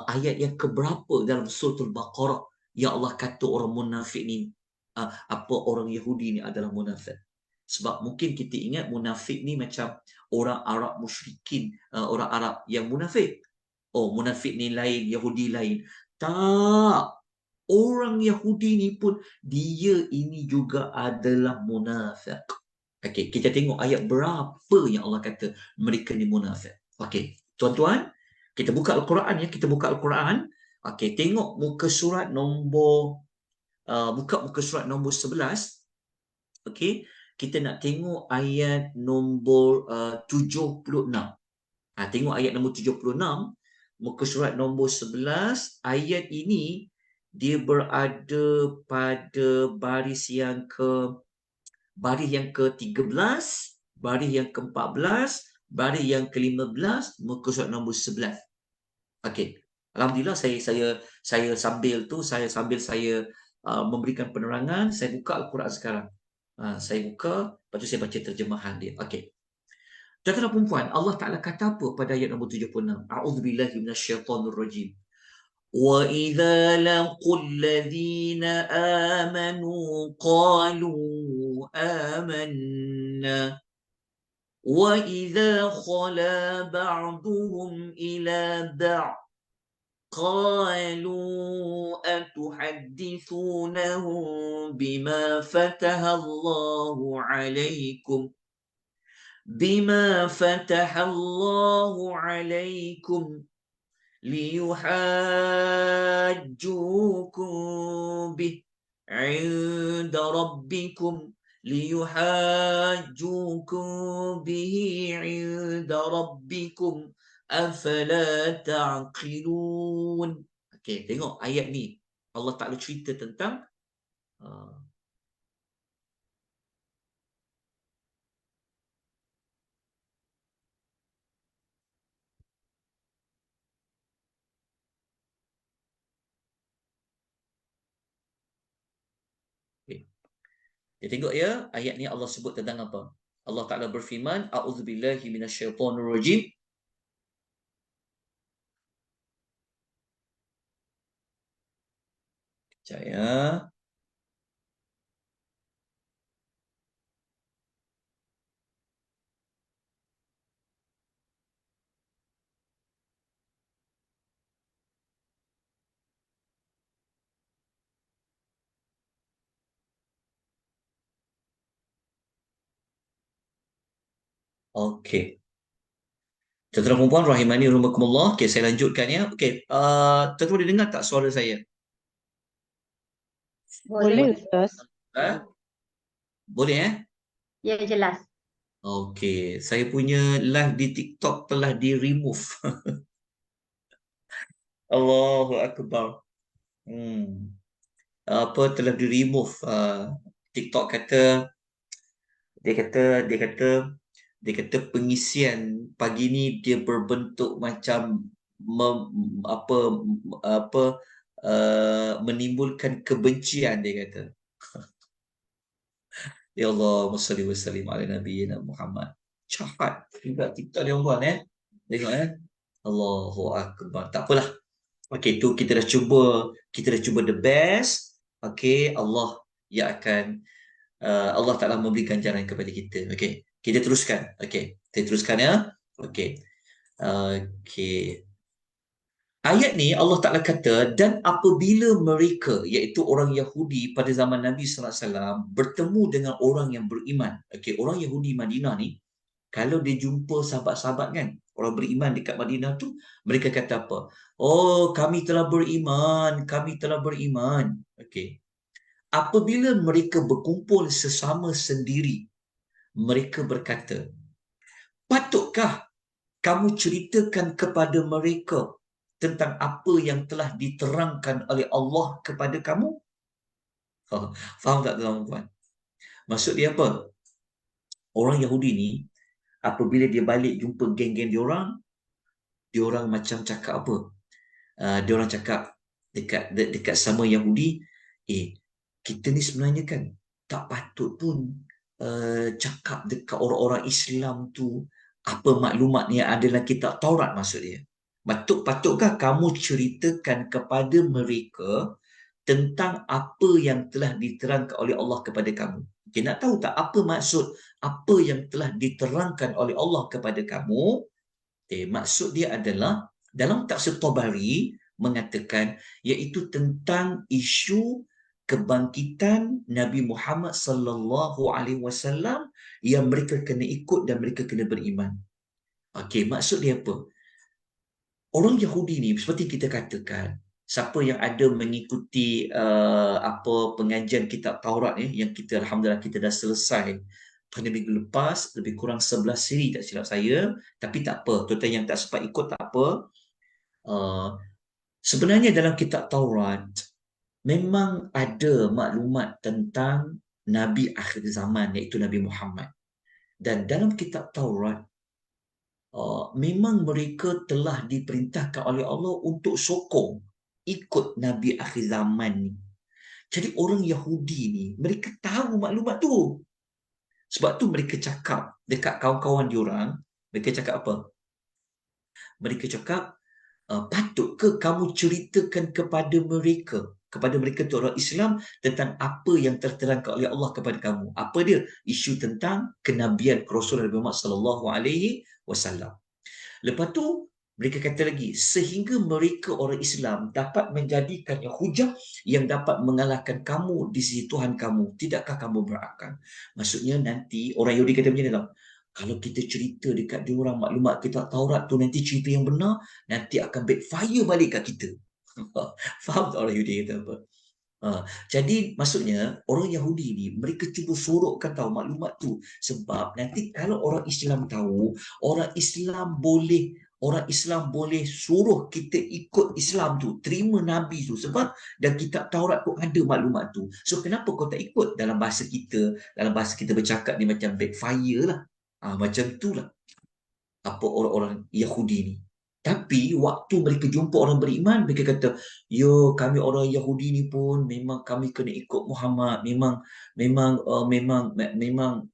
ayat yang keberapa dalam surah Al-Baqarah yang Allah kata orang munafik ni orang Yahudi ni adalah munafik. Sebab mungkin kita ingat munafik ni macam orang Arab musyrikin, orang Arab yang munafik. Oh, munafik ni lain, Yahudi lain. Tak. Orang Yahudi ni pun dia ini juga adalah munafik. Okey, kita tengok ayat berapa yang Allah kata mereka ni munafik. Okey, tuan-tuan, kita buka Al-Quran ya, kita buka Al-Quran. Okey, tengok muka surat nombor buka muka surat nombor 11. Okey, kita nak tengok ayat nombor 76. Tengok ayat nombor 76, muka surat nombor 11. Ayat ini dia berada pada baris yang ke-13, baris yang ke-14, baris yang ke-15, muka surat nombor 11. Okey. Alhamdulillah saya sambil saya memberikan penerangan, saya buka Al-Quran sekarang. Saya buka, lepas tu saya baca terjemahan dia. Okey. Tuan-tuan dan puan-puan, Allah Ta'ala kata apa pada ayat nombor 76? A'udzubillahi minasyaitonirrajim. وَإِذَا لَقُوا الَّذِينَ آمَنُوا قَالُوا آمَنَّا وَإِذَا خَلَا بَعْضُهُمْ إِلَى بَعْضٍ قَالُوا أَتُحَدِّثُونَهُم بِمَا فَتَحَ اللَّهُ عَلَيْكُمْ ليحاجوكم به عند ربكم أفلا تعقلون. Okey, tengok ayat ni. Allah Ta'ala cerita tentang okay. Dia tengok ya, ayat ni Allah sebut tentang apa? Allah Ta'ala berfirman, A'udzubillahi minasyaitonirrajim. Sekejap ya. Okey. Tuan-tuan dan puan-puan rahimani rahimakumullah. Okey, saya lanjutkan ya. Okey, tuan-tuan boleh dengar tak suara saya? Boleh, Ustaz. Boleh Ya, jelas. Okey, saya punya live di TikTok telah di-remove. Allahu Akbar. Apa telah di-remove. TikTok kata dia kata pengisian pagi ni dia berbentuk macam menimbulkan kebencian, dia kata. Ya Allah, salli wa sallim ala nabiyyina Muhammad. Cahat juga TikTok dia tuan Tengok Allahu Akbar. Tak apalah. Okey, tu kita dah cuba the best. Okey, Allah yang akan Allah Ta'ala memberi ganjaran kepada kita. Okey, kita teruskan. Okey, kita teruskan ya. Okey. Okey. Ayat ni Allah Ta'ala kata, dan apabila mereka, iaitu orang Yahudi pada zaman Nabi Sallallahu Alaihi Wasallam bertemu dengan orang yang beriman. Okey, orang Yahudi Madinah ni, kalau dia jumpa sahabat-sahabat kan, orang beriman dekat Madinah tu, mereka kata apa? Oh, kami telah beriman, kami telah beriman. Okey. Apabila mereka berkumpul sesama sendiri, mereka berkata, patutkah kamu ceritakan kepada mereka tentang apa yang telah diterangkan oleh Allah kepada kamu? Faham tak tuan-tuan? Maksud dia apa? Orang Yahudi ni, apabila dia balik jumpa geng-geng dia orang macam cakap apa? Dia orang cakap dekat sama Yahudi, kita ni sebenarnya kan tak patut pun cakap dekat orang-orang Islam tu apa maklumat yang ada dalam kitab Taurat, maksud dia. Patutkah kamu ceritakan kepada mereka tentang apa yang telah diterangkan oleh Allah kepada kamu? Okay, nak tahu tak apa maksud apa yang telah diterangkan oleh Allah kepada kamu? Maksud dia adalah dalam tafsir Tabari mengatakan iaitu tentang isu kebangkitan Nabi Muhammad sallallahu alaihi wasallam yang mereka kena ikut dan mereka kena beriman. Okey, maksud dia apa? Orang Yahudi ni seperti kita katakan, siapa yang ada mengikuti apa pengajian kitab Taurat yang kita alhamdulillah kita dah selesai pada minggu lepas, lebih kurang 11 siri tak silap saya, tapi tak apa, tuan-tuan yang tak sempat ikut tak apa. Sebenarnya dalam kitab Taurat memang ada maklumat tentang Nabi akhir zaman iaitu Nabi Muhammad. Dan dalam kitab Taurat memang mereka telah diperintahkan oleh Allah untuk sokong ikut Nabi akhir zaman ni. Jadi orang Yahudi ni mereka tahu maklumat tu. Sebab tu mereka cakap dekat kawan-kawan diorang, mereka cakap apa? Mereka cakap, patut ke kamu ceritakan kepada mereka tu orang Islam tentang apa yang terterangkan oleh Allah kepada kamu. Apa dia? Isu tentang kenabian Rasulullah Muhammad sallallahu alaihi wasallam. Lepas tu mereka kata lagi, sehingga mereka orang Islam dapat menjadikannya hujah yang dapat mengalahkan kamu di sisi Tuhan kamu. Tidakkah kamu berakal? Maksudnya nanti orang Yahudi kata macam ni tau. Kalau kita cerita dekat diorang maklumat kitab Taurat tu nanti cerita yang benar, nanti akan backfire balik kat kita. Faham tak orang Yahudi kata apa? Jadi maksudnya orang Yahudi ni mereka cuba sorokkan tahu maklumat tu sebab nanti kalau orang Islam tahu, orang Islam boleh suruh kita ikut Islam tu, terima Nabi tu sebab dan kitab Taurat tu ada maklumat tu. So kenapa kau tak ikut? Dalam bahasa kita bercakap ni macam backfire lah. Macam tu lah apa orang-orang Yahudi ni. Tapi waktu mereka jumpa orang beriman, mereka kata, yo kami orang Yahudi ni pun memang kami kena ikut Muhammad. Memang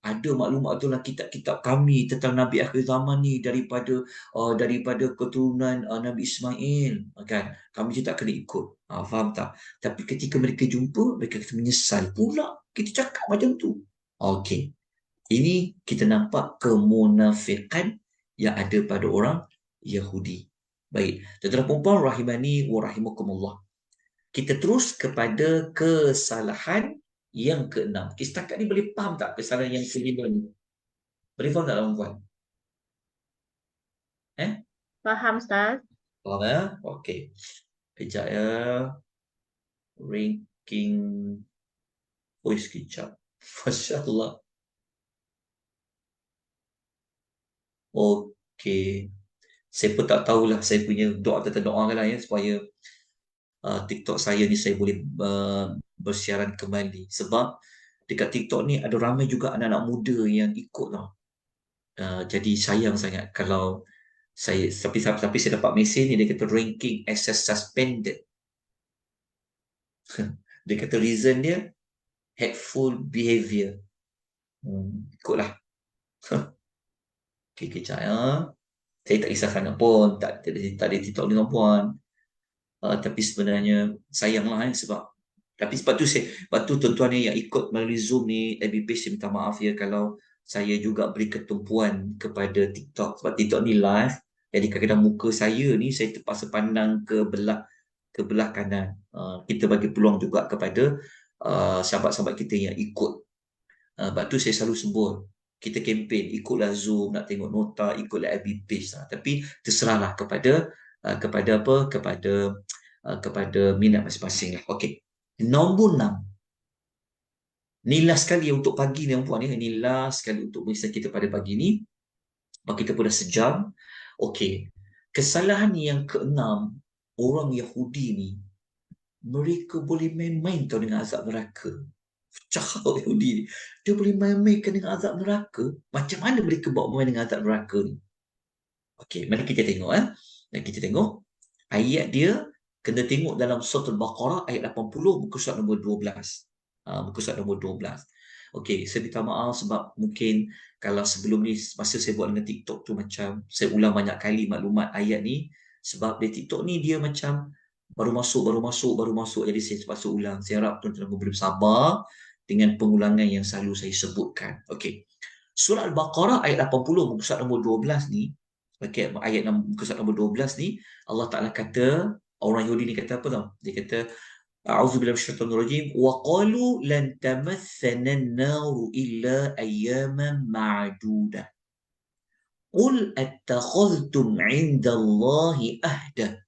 ada maklumat tu dalam kitab-kitab kami tentang Nabi akhir zaman ni daripada keturunan Nabi Ismail. Kan? Kami je tak kena ikut. Faham tak? Tapi ketika mereka jumpa, mereka kata menyesal pula. Kita cakap macam tu. Okey. Ini kita nampak kemunafikan yang ada pada orang Yahudi. Baik, tuan-tuan dan puan rahimani wa rahimakumullah. Kita terus kepada kesalahan yang keenam. Setakat ni boleh faham tak kesalahan yang kelima ni? Boleh faham tak tuan-puan? Faham, Ustaz? Faham ya? Okey. Kejap ya. Ranking voice kejap. Masya Allah. Okey. Saya pun tak tahulah, saya punya doa lah ya supaya TikTok saya ni saya boleh bersiaran kembali sebab dekat TikTok ni ada ramai juga anak-anak muda yang ikut tau. Jadi sayang sangat kalau tapi saya dapat mesej ni dia kata ranking access suspended. Dia kata reason dia hateful behavior. Ikutlah. Okay, kejap ya. Saya tak kisah sangat pun, tak ada TikTok ni puan. Tapi sebenarnya sayanglah sebab tu tuan-tuan ni yang ikut melalui Zoom ni FB page, saya minta maaf ya kalau saya juga beri ketumpuan kepada TikTok sebab TikTok ni live, jadi kadang-kadang muka saya ni saya terpaksa pandang ke belah kanan. Kita bagi peluang juga kepada sahabat-sahabat kita yang ikut. Sebab tu saya selalu sebut kita kempen ikutlah Zoom, nak tengok nota ikutlah FB page lah. Tapi terserahlah kepada minat masing-masing lah. Okey. Nombor 6. Ni last sekali untuk pagi ni puan ya. Ni last sekali untuk mengisah kita pada pagi ni. Sebab kita pun dah sejam. Okey. Kesalahan yang keenam orang Yahudi ni, mereka boleh main-main tau dengan azab neraka. Cakap Yahudi ni. Dia boleh main-mainkan dengan azab neraka. Macam mana mereka bawa main dengan azab neraka ni? Okey, mari kita tengok. Dan kita tengok ayat dia, kena tengok dalam surah Al-Baqarah ayat 80 muka surat nombor 12. Muka surat nombor 12. Okey, saya minta maaf sebab mungkin kalau sebelum ni masa saya buat dengan TikTok tu macam saya ulang banyak kali maklumat ayat ni sebab di TikTok ni dia macam baru masuk jadi saya terpaksa ulang. Saya harap tuan-tuan boleh bersabar dengan pengulangan yang selalu saya sebutkan. Okey. Surah Al-Baqarah ayat 80 muka surat nombor 12 ni. Okey, ayat muka surat nombor 12 ni Allah Taala kata, orang Yahudi ni kata apa tau? Dia kata a'udzubillahi minasyaitonir rajim wa qalu lan tamassana an-nar illa ayyaman ma'dudah. Qul attakhadhtum 'inda Allahi ahda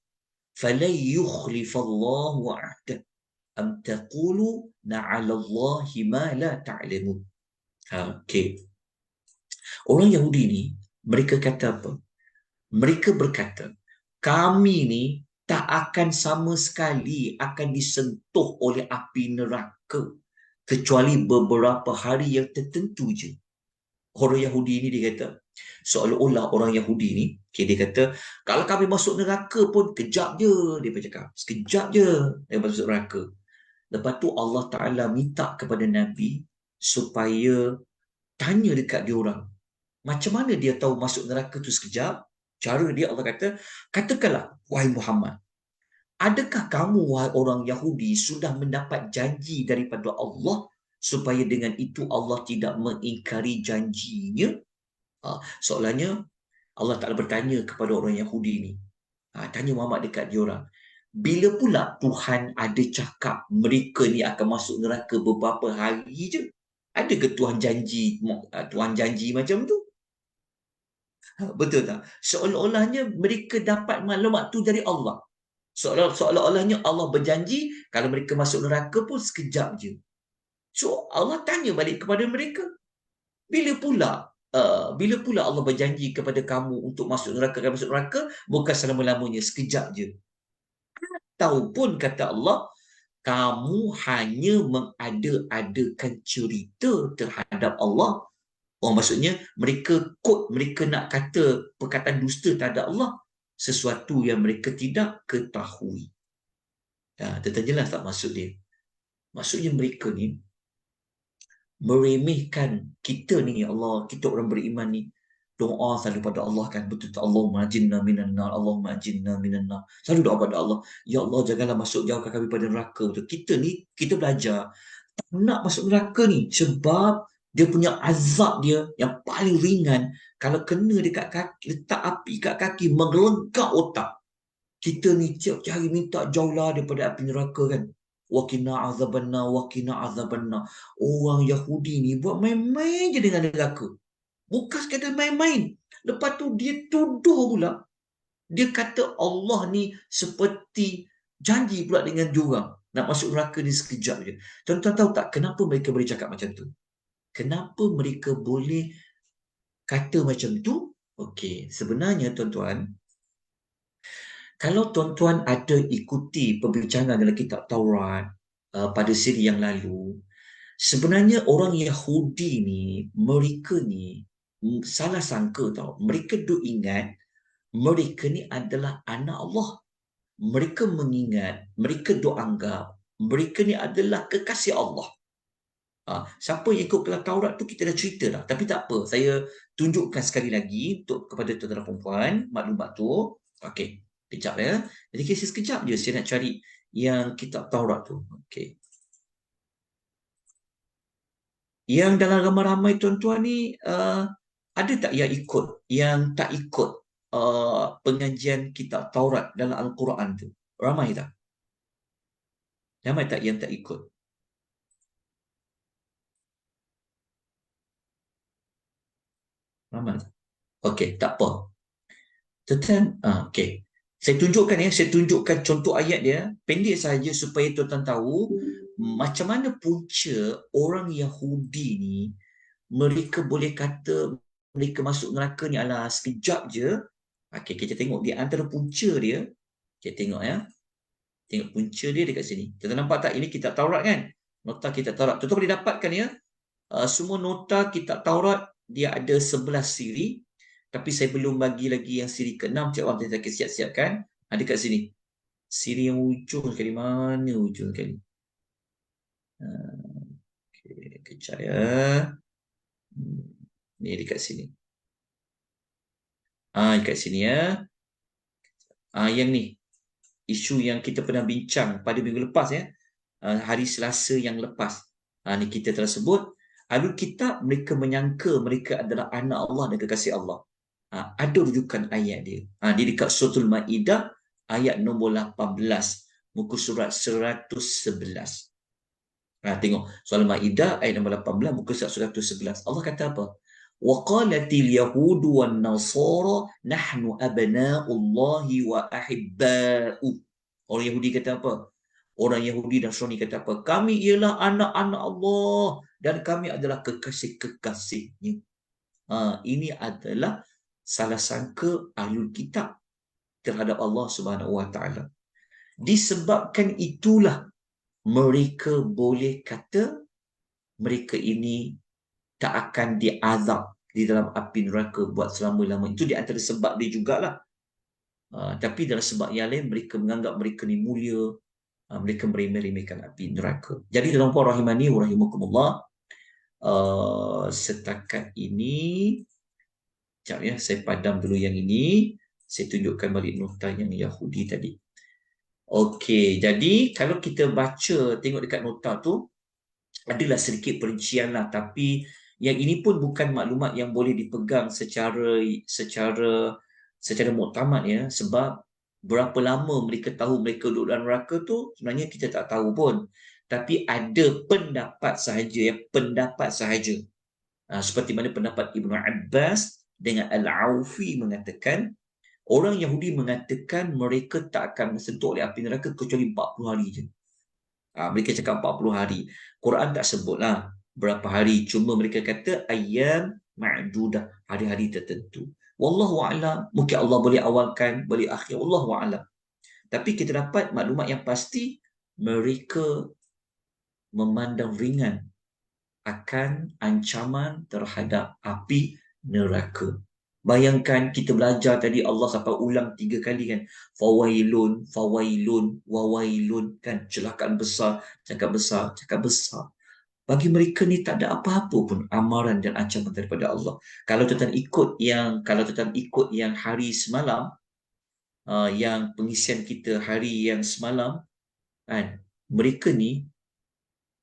falan yukhlifallahu 'ahda am taqulu na'ala Allahi ma la ta'lamun. Okey. Orang Yahudi ni mereka kata apa? Mereka berkata, kami ni tak akan sama sekali akan disentuh oleh api neraka kecuali beberapa hari yang tertentu je. Orang Yahudi ni dia kata, seolah-olah orang Yahudi ni, okay, dia kata, kalau kami masuk neraka pun kejap je, dia bercakap, sekejap je dia masuk neraka. Lepas tu Allah Ta'ala minta kepada Nabi supaya tanya dekat dia orang, macam mana dia tahu masuk neraka tu sekejap? Cara dia Allah kata, katakanlah, wahai Muhammad, adakah kamu, wahai orang Yahudi, sudah mendapat janji daripada Allah supaya dengan itu Allah tidak mengingkari janjinya? Soalnya, Allah Ta'ala bertanya kepada orang Yahudi ni. Tanya Muhammad dekat dia orang. Bila pula Tuhan ada cakap mereka ni akan masuk neraka beberapa hari je? Ada ke Tuhan janji macam tu? Betul tak? Seolah-olahnya mereka dapat maklumat tu dari Allah. Seolah-olahnya Allah berjanji kalau mereka masuk neraka pun sekejap je. So Allah tanya balik kepada mereka, bila pula Allah berjanji kepada kamu untuk masuk neraka, bukan selama-lamanya, sekejap je. Ataupun kata Allah, kamu hanya mengada-adakan cerita terhadap Allah. Maksudnya mereka nak kata perkataan dusta terhadap Allah, sesuatu yang mereka tidak ketahui. Terjelas tak maksud dia? Maksudnya mereka ni meremehkan kita ni, Allah, kita orang beriman ni doa selalu pada Allah kan, betul tak? Allahumma ajinna minan nar, Allahumma ajinna minan nar. Selalu doa pada Allah, ya Allah janganlah masuk jauhkan kami pada neraka. Betul. Kita belajar tak nak masuk neraka ni sebab dia punya azab dia yang paling ringan kalau kena dekat kaki, letak api kat kaki, menggelegak otak. Kita ni tiap hari minta jauhlah daripada api neraka kan. Waqina azabanna, waqina azabanna. Orang Yahudi ni buat main-main je dengan neraka. Bukan sekadar main-main. Lepas tu dia tuduh pula. Dia kata Allah ni seperti janji pula dengan diorang nak masuk neraka ni sekejap je. Tuan-tuan tahu tak kenapa mereka boleh cakap macam tu? Kenapa mereka boleh kata macam tu? Okey, sebenarnya tuan-tuan, kalau tuan-tuan ada ikuti perbincangan dalam kitab Taurat pada siri yang lalu, sebenarnya orang Yahudi ni, mereka ni salah sangka tau. Mereka duk ingat mereka ni adalah anak Allah. Mereka mengingat, mereka duk anggap mereka ni adalah kekasih Allah. Siapa yang ikut kelas Taurat tu kita dah cerita dah. Tapi tak apa, saya tunjukkan sekali lagi untuk kepada tuan-tuan perempuan maklumat tu. Okey, kejap ya. Jadi kisah sekejap je saya nak cari yang kitab Taurat tu. Okey. Yang dalam ramai-ramai tuan-tuan ni ada tak yang ikut, yang tak ikut pengajian kitab Taurat dalam Al-Quran tu? Ramai tak? Ramai tak yang tak ikut? Ramai. Okey, tak apa. Tuan-tuan, okey. Saya tunjukkan contoh ayat dia, pendek saja supaya tuan-tuan tahu macam mana punca orang Yahudi ni, mereka boleh kata mereka masuk neraka ni adalah sekejap je. Okey, kita tengok di antara punca dia. Kita tengok ya. Tengok punca dia dekat sini. Kita nampak tak? Ini kitab Taurat kan? Nota kitab Taurat. Tuan-tuan boleh dapatkan ya. Semua nota kitab Taurat dia ada 11 siri. Tapi saya belum bagi lagi yang siri ke-6. Cik Wan, kita siap-siapkan. Ada kat sini. Siri yang ujung sekali. Mana ujung sekali? Okay, kejap ya. Ni dekat sini. Dekat sini ya. Yang ni. Isu yang kita pernah bincang pada minggu lepas ya. Hari Selasa yang lepas. Ni kita telah sebut. Ahlul Kitab mereka menyangka mereka adalah anak Allah dan kekasih Allah. Ada rujukan ayat dia. Dia dekat Suratul Maidah ayat nombor 18. Muka surat 111. Tengok. Surah Maidah ayat nombor 18 muka surat 111. Allah kata apa? وَقَالَتِ الْيَهُودُ وَالنَّصَارَى نَحْنُ أَبْنَاءُ اللَّهِ وَأَحِبَّاؤُهُ. Orang Yahudi kata apa? Orang Yahudi dan Nasrani kata apa? Kami ialah anak-anak Allah dan kami adalah kekasih-kekasihnya. Ini adalah salah sangka Ahlul Kitab terhadap Allah Subhanahu Wa Taala. Disebabkan itulah mereka boleh kata mereka ini tak akan diazab di dalam api neraka buat selama-lama. Itu di antara sebab dia jugalah. Tapi dalam sebab yang lain mereka menganggap mereka ni mulia. Mereka meremeh-remehkan api neraka. Jadi dalam puan rahimani wa rahimakumullah, setakat ini sekejap ya, saya padam dulu yang ini. Saya tunjukkan balik nota yang Yahudi tadi. Okey, jadi kalau kita baca, tengok dekat nota tu, adalah sedikit perincian lah. Tapi yang ini pun bukan maklumat yang boleh dipegang secara muktamad ya. Sebab berapa lama mereka tahu mereka duduk dalam neraka tu, sebenarnya kita tak tahu pun. Tapi ada pendapat sahaja, pendapat sahaja. Seperti mana pendapat Ibnu Abbas dengan Al-Aufi mengatakan, orang Yahudi mengatakan mereka tak akan disentuh oleh api neraka kecuali 40 hari je. Mereka cakap 40 hari. Quran tak sebutlah berapa hari. Cuma mereka kata ayam ma'dudah, hari-hari tertentu. Wallahu a'lam. Mungkin Allah boleh awalkan, boleh akhir. Wallahu a'lam. Tapi kita dapat maklumat yang pasti, mereka memandang ringan akan ancaman terhadap api neraka. Bayangkan kita belajar tadi Allah sampai ulang 3 kali kan. Fawailun, fawailun, wawailun kan. Celakaan besar, cakap besar, cakap besar. Bagi mereka ni tak ada apa-apa pun amaran dan ancaman daripada Allah. Kalau tuan ikut yang hari semalam, yang pengisian kita hari yang semalam kan, mereka ni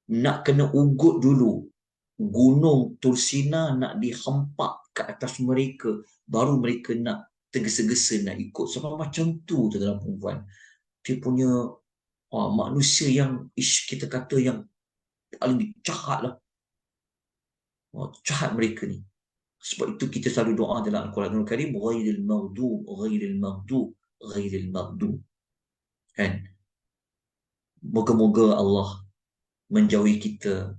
nak kena ugut dulu. Gunung Tursina nak dihempak ke atas mereka, baru mereka nak tergesa-gesa nak ikut. Sebab macam tu dalam perempuan. Dia punya manusia yang kita kata yang paling jahat lah. Jahat mereka ni. Sebab itu kita selalu doa dalam Al-Quranul Karim, ghairil maghdub, ghairil maghdub, ghairil maghdub. Kan? Moga-moga Allah menjauhi kita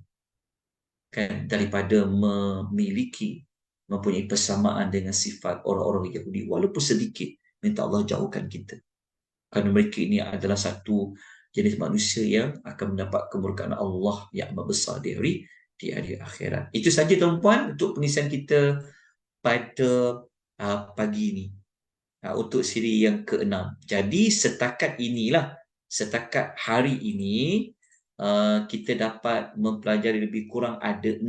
kan daripada mempunyai persamaan dengan sifat orang-orang Yahudi, walaupun sedikit. Minta Allah jauhkan kita, kerana mereka ini adalah satu jenis manusia yang akan mendapat kemurkaan Allah yang amat besar di hari akhirat. Itu saja tuan-puan untuk pengisian kita pada pagi ini, untuk siri yang ke-6. Jadi setakat hari ini kita dapat mempelajari lebih kurang ada 6.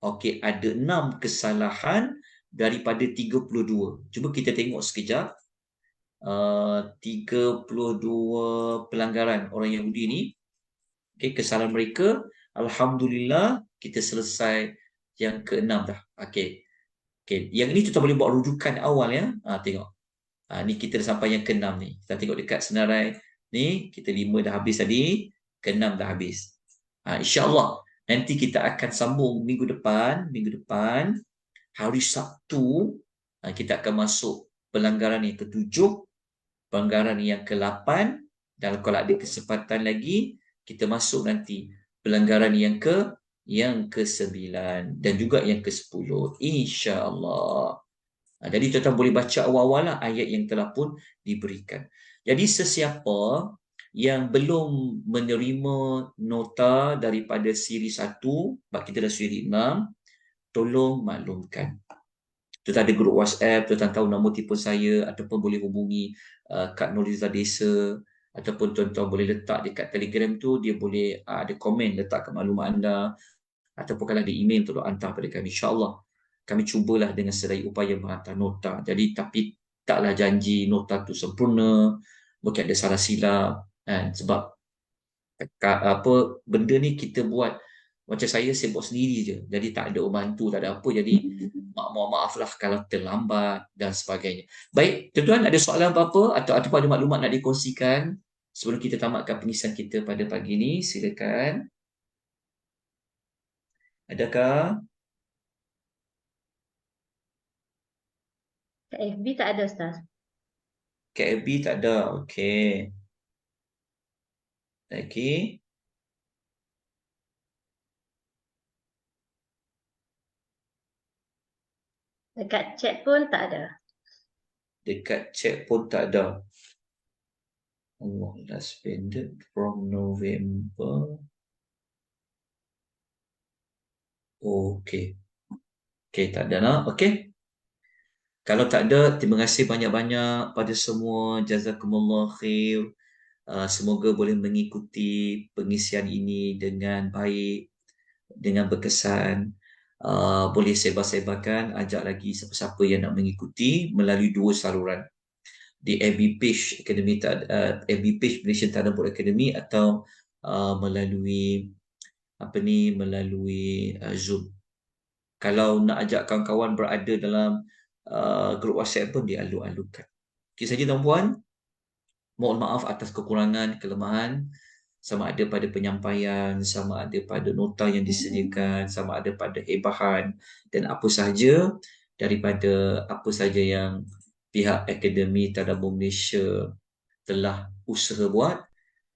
Okey, ada 6 kesalahan daripada 32. Cuba kita tengok sekejap. 32 pelanggaran orang Yahudi ni. Okey, kesalahan mereka. Alhamdulillah, kita selesai yang ke-6 dah. Okey. Yang ini kita boleh buat rujukan awal ya. Tengok. Ni kita dah sampai yang ke-6 ni. Kita tengok dekat senarai ni, kita 5 dah habis tadi. Ke-6 dah habis. InsyaAllah nanti kita akan sambung minggu depan hari Sabtu, kita akan masuk pelanggaran yang ke-7, pelanggaran yang ke-8, dan kalau ada kesempatan lagi kita masuk nanti pelanggaran yang ke-9 dan juga yang ke-10 insya-Allah. Jadi tuan-tuan boleh baca awal-awal lah ayat yang telah pun diberikan. Jadi sesiapa Yang belum menerima nota daripada siri 1, sebab kita dah siri 6, tolong maklumkan. Tuan ada grup WhatsApp, tuan tahu nombor telefon saya ataupun boleh hubungi Kak Nuriza Desa, ataupun tuan-tuan boleh letak dekat Telegram tu, dia boleh ada komen letak maklumat anda, ataupun kalau ada email tolong hantar pada kami. InsyaAllah kami cubalah dengan sedaya upaya menghantar nota. Jadi tapi taklah janji nota tu sempurna, mungkin ada salah silap kan, sebab apa benda ni kita buat, macam saya buat sendiri je, jadi tak ada orang bantu, tak ada apa, jadi mohon maaf lah kalau terlambat dan sebagainya. Baik, tuan-tuan ada soalan apa-apa atau ada maklumat nak dikongsikan sebelum kita tamatkan pengisian kita pada pagi ni? Silakan. Adakah? Kat FB tak ada, Ustaz. KFB tak ada. Okey. Lagi. Dekat chat pun tak ada. Dekat chat pun tak ada. Allah suspended from November. Okey. Okey, tak ada nak. Okey. Kalau tak ada, terima kasih banyak-banyak pada semua. Jazakumullah khair. Semoga boleh mengikuti pengisian ini dengan baik, dengan berkesan. Boleh sebar-sebarkan, ajak lagi siapa-siapa yang nak mengikuti melalui dua saluran. Di FB page Academy, FB page Malaysian Tadabur Board Academy, atau melalui Zoom. Kalau nak ajak kawan-kawan berada dalam grup WhatsApp pun dialu-alukan. Okey saja tuan-puan. Mohon maaf atas kekurangan, kelemahan, sama ada pada penyampaian, sama ada pada nota yang disediakan, sama ada pada hebahan dan apa sahaja daripada apa sahaja yang pihak Akademi Tadabbur Malaysia telah usaha buat.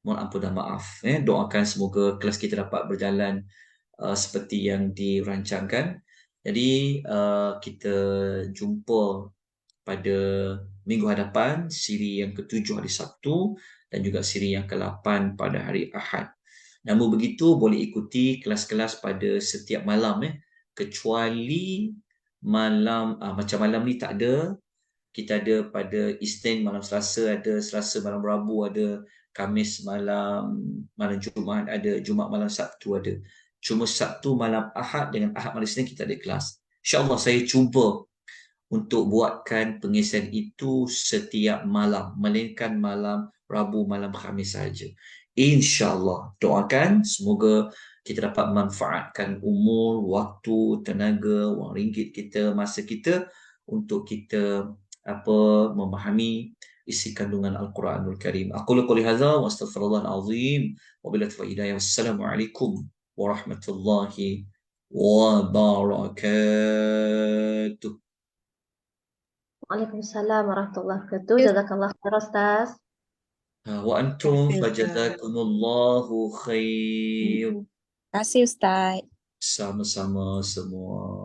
Mohon ampun dan maaf. Doakan semoga kelas kita dapat berjalan seperti yang dirancangkan. Jadi kita jumpa pada minggu hadapan, siri yang ke-7 hari Sabtu dan juga siri yang ke-8 pada hari Ahad. Namun begitu boleh ikuti kelas-kelas pada setiap malam, kecuali malam macam malam ni tak ada. Kita ada pada Isnin malam Selasa ada, Selasa malam Rabu ada, Khamis malam Jumaat ada, Jumaat malam Sabtu ada. Cuma Sabtu malam Ahad dengan Ahad malam Isnin kita ada kelas. InsyaAllah saya cuba untuk buatkan pengisian itu setiap malam, melainkan malam Rabu, malam Khamis saja. InsyaAllah, doakan semoga kita dapat memanfaatkan umur, waktu, tenaga, wang ringgit kita, masa kita untuk kita memahami isi kandungan Al-Quranul Karim. Aqulu qouli hadza wa astaghfirullahal azim wa billahi taufiq hidayah. Wassalamualaikum warahmatullahi wabarakatuh. Waalaikumsalam warahmatullahi wabarakatuh. Jazakallah khair, Ustaz. Wa antum fajazakumullahu khair. Terima kasih Ustaz. Sama-sama semua.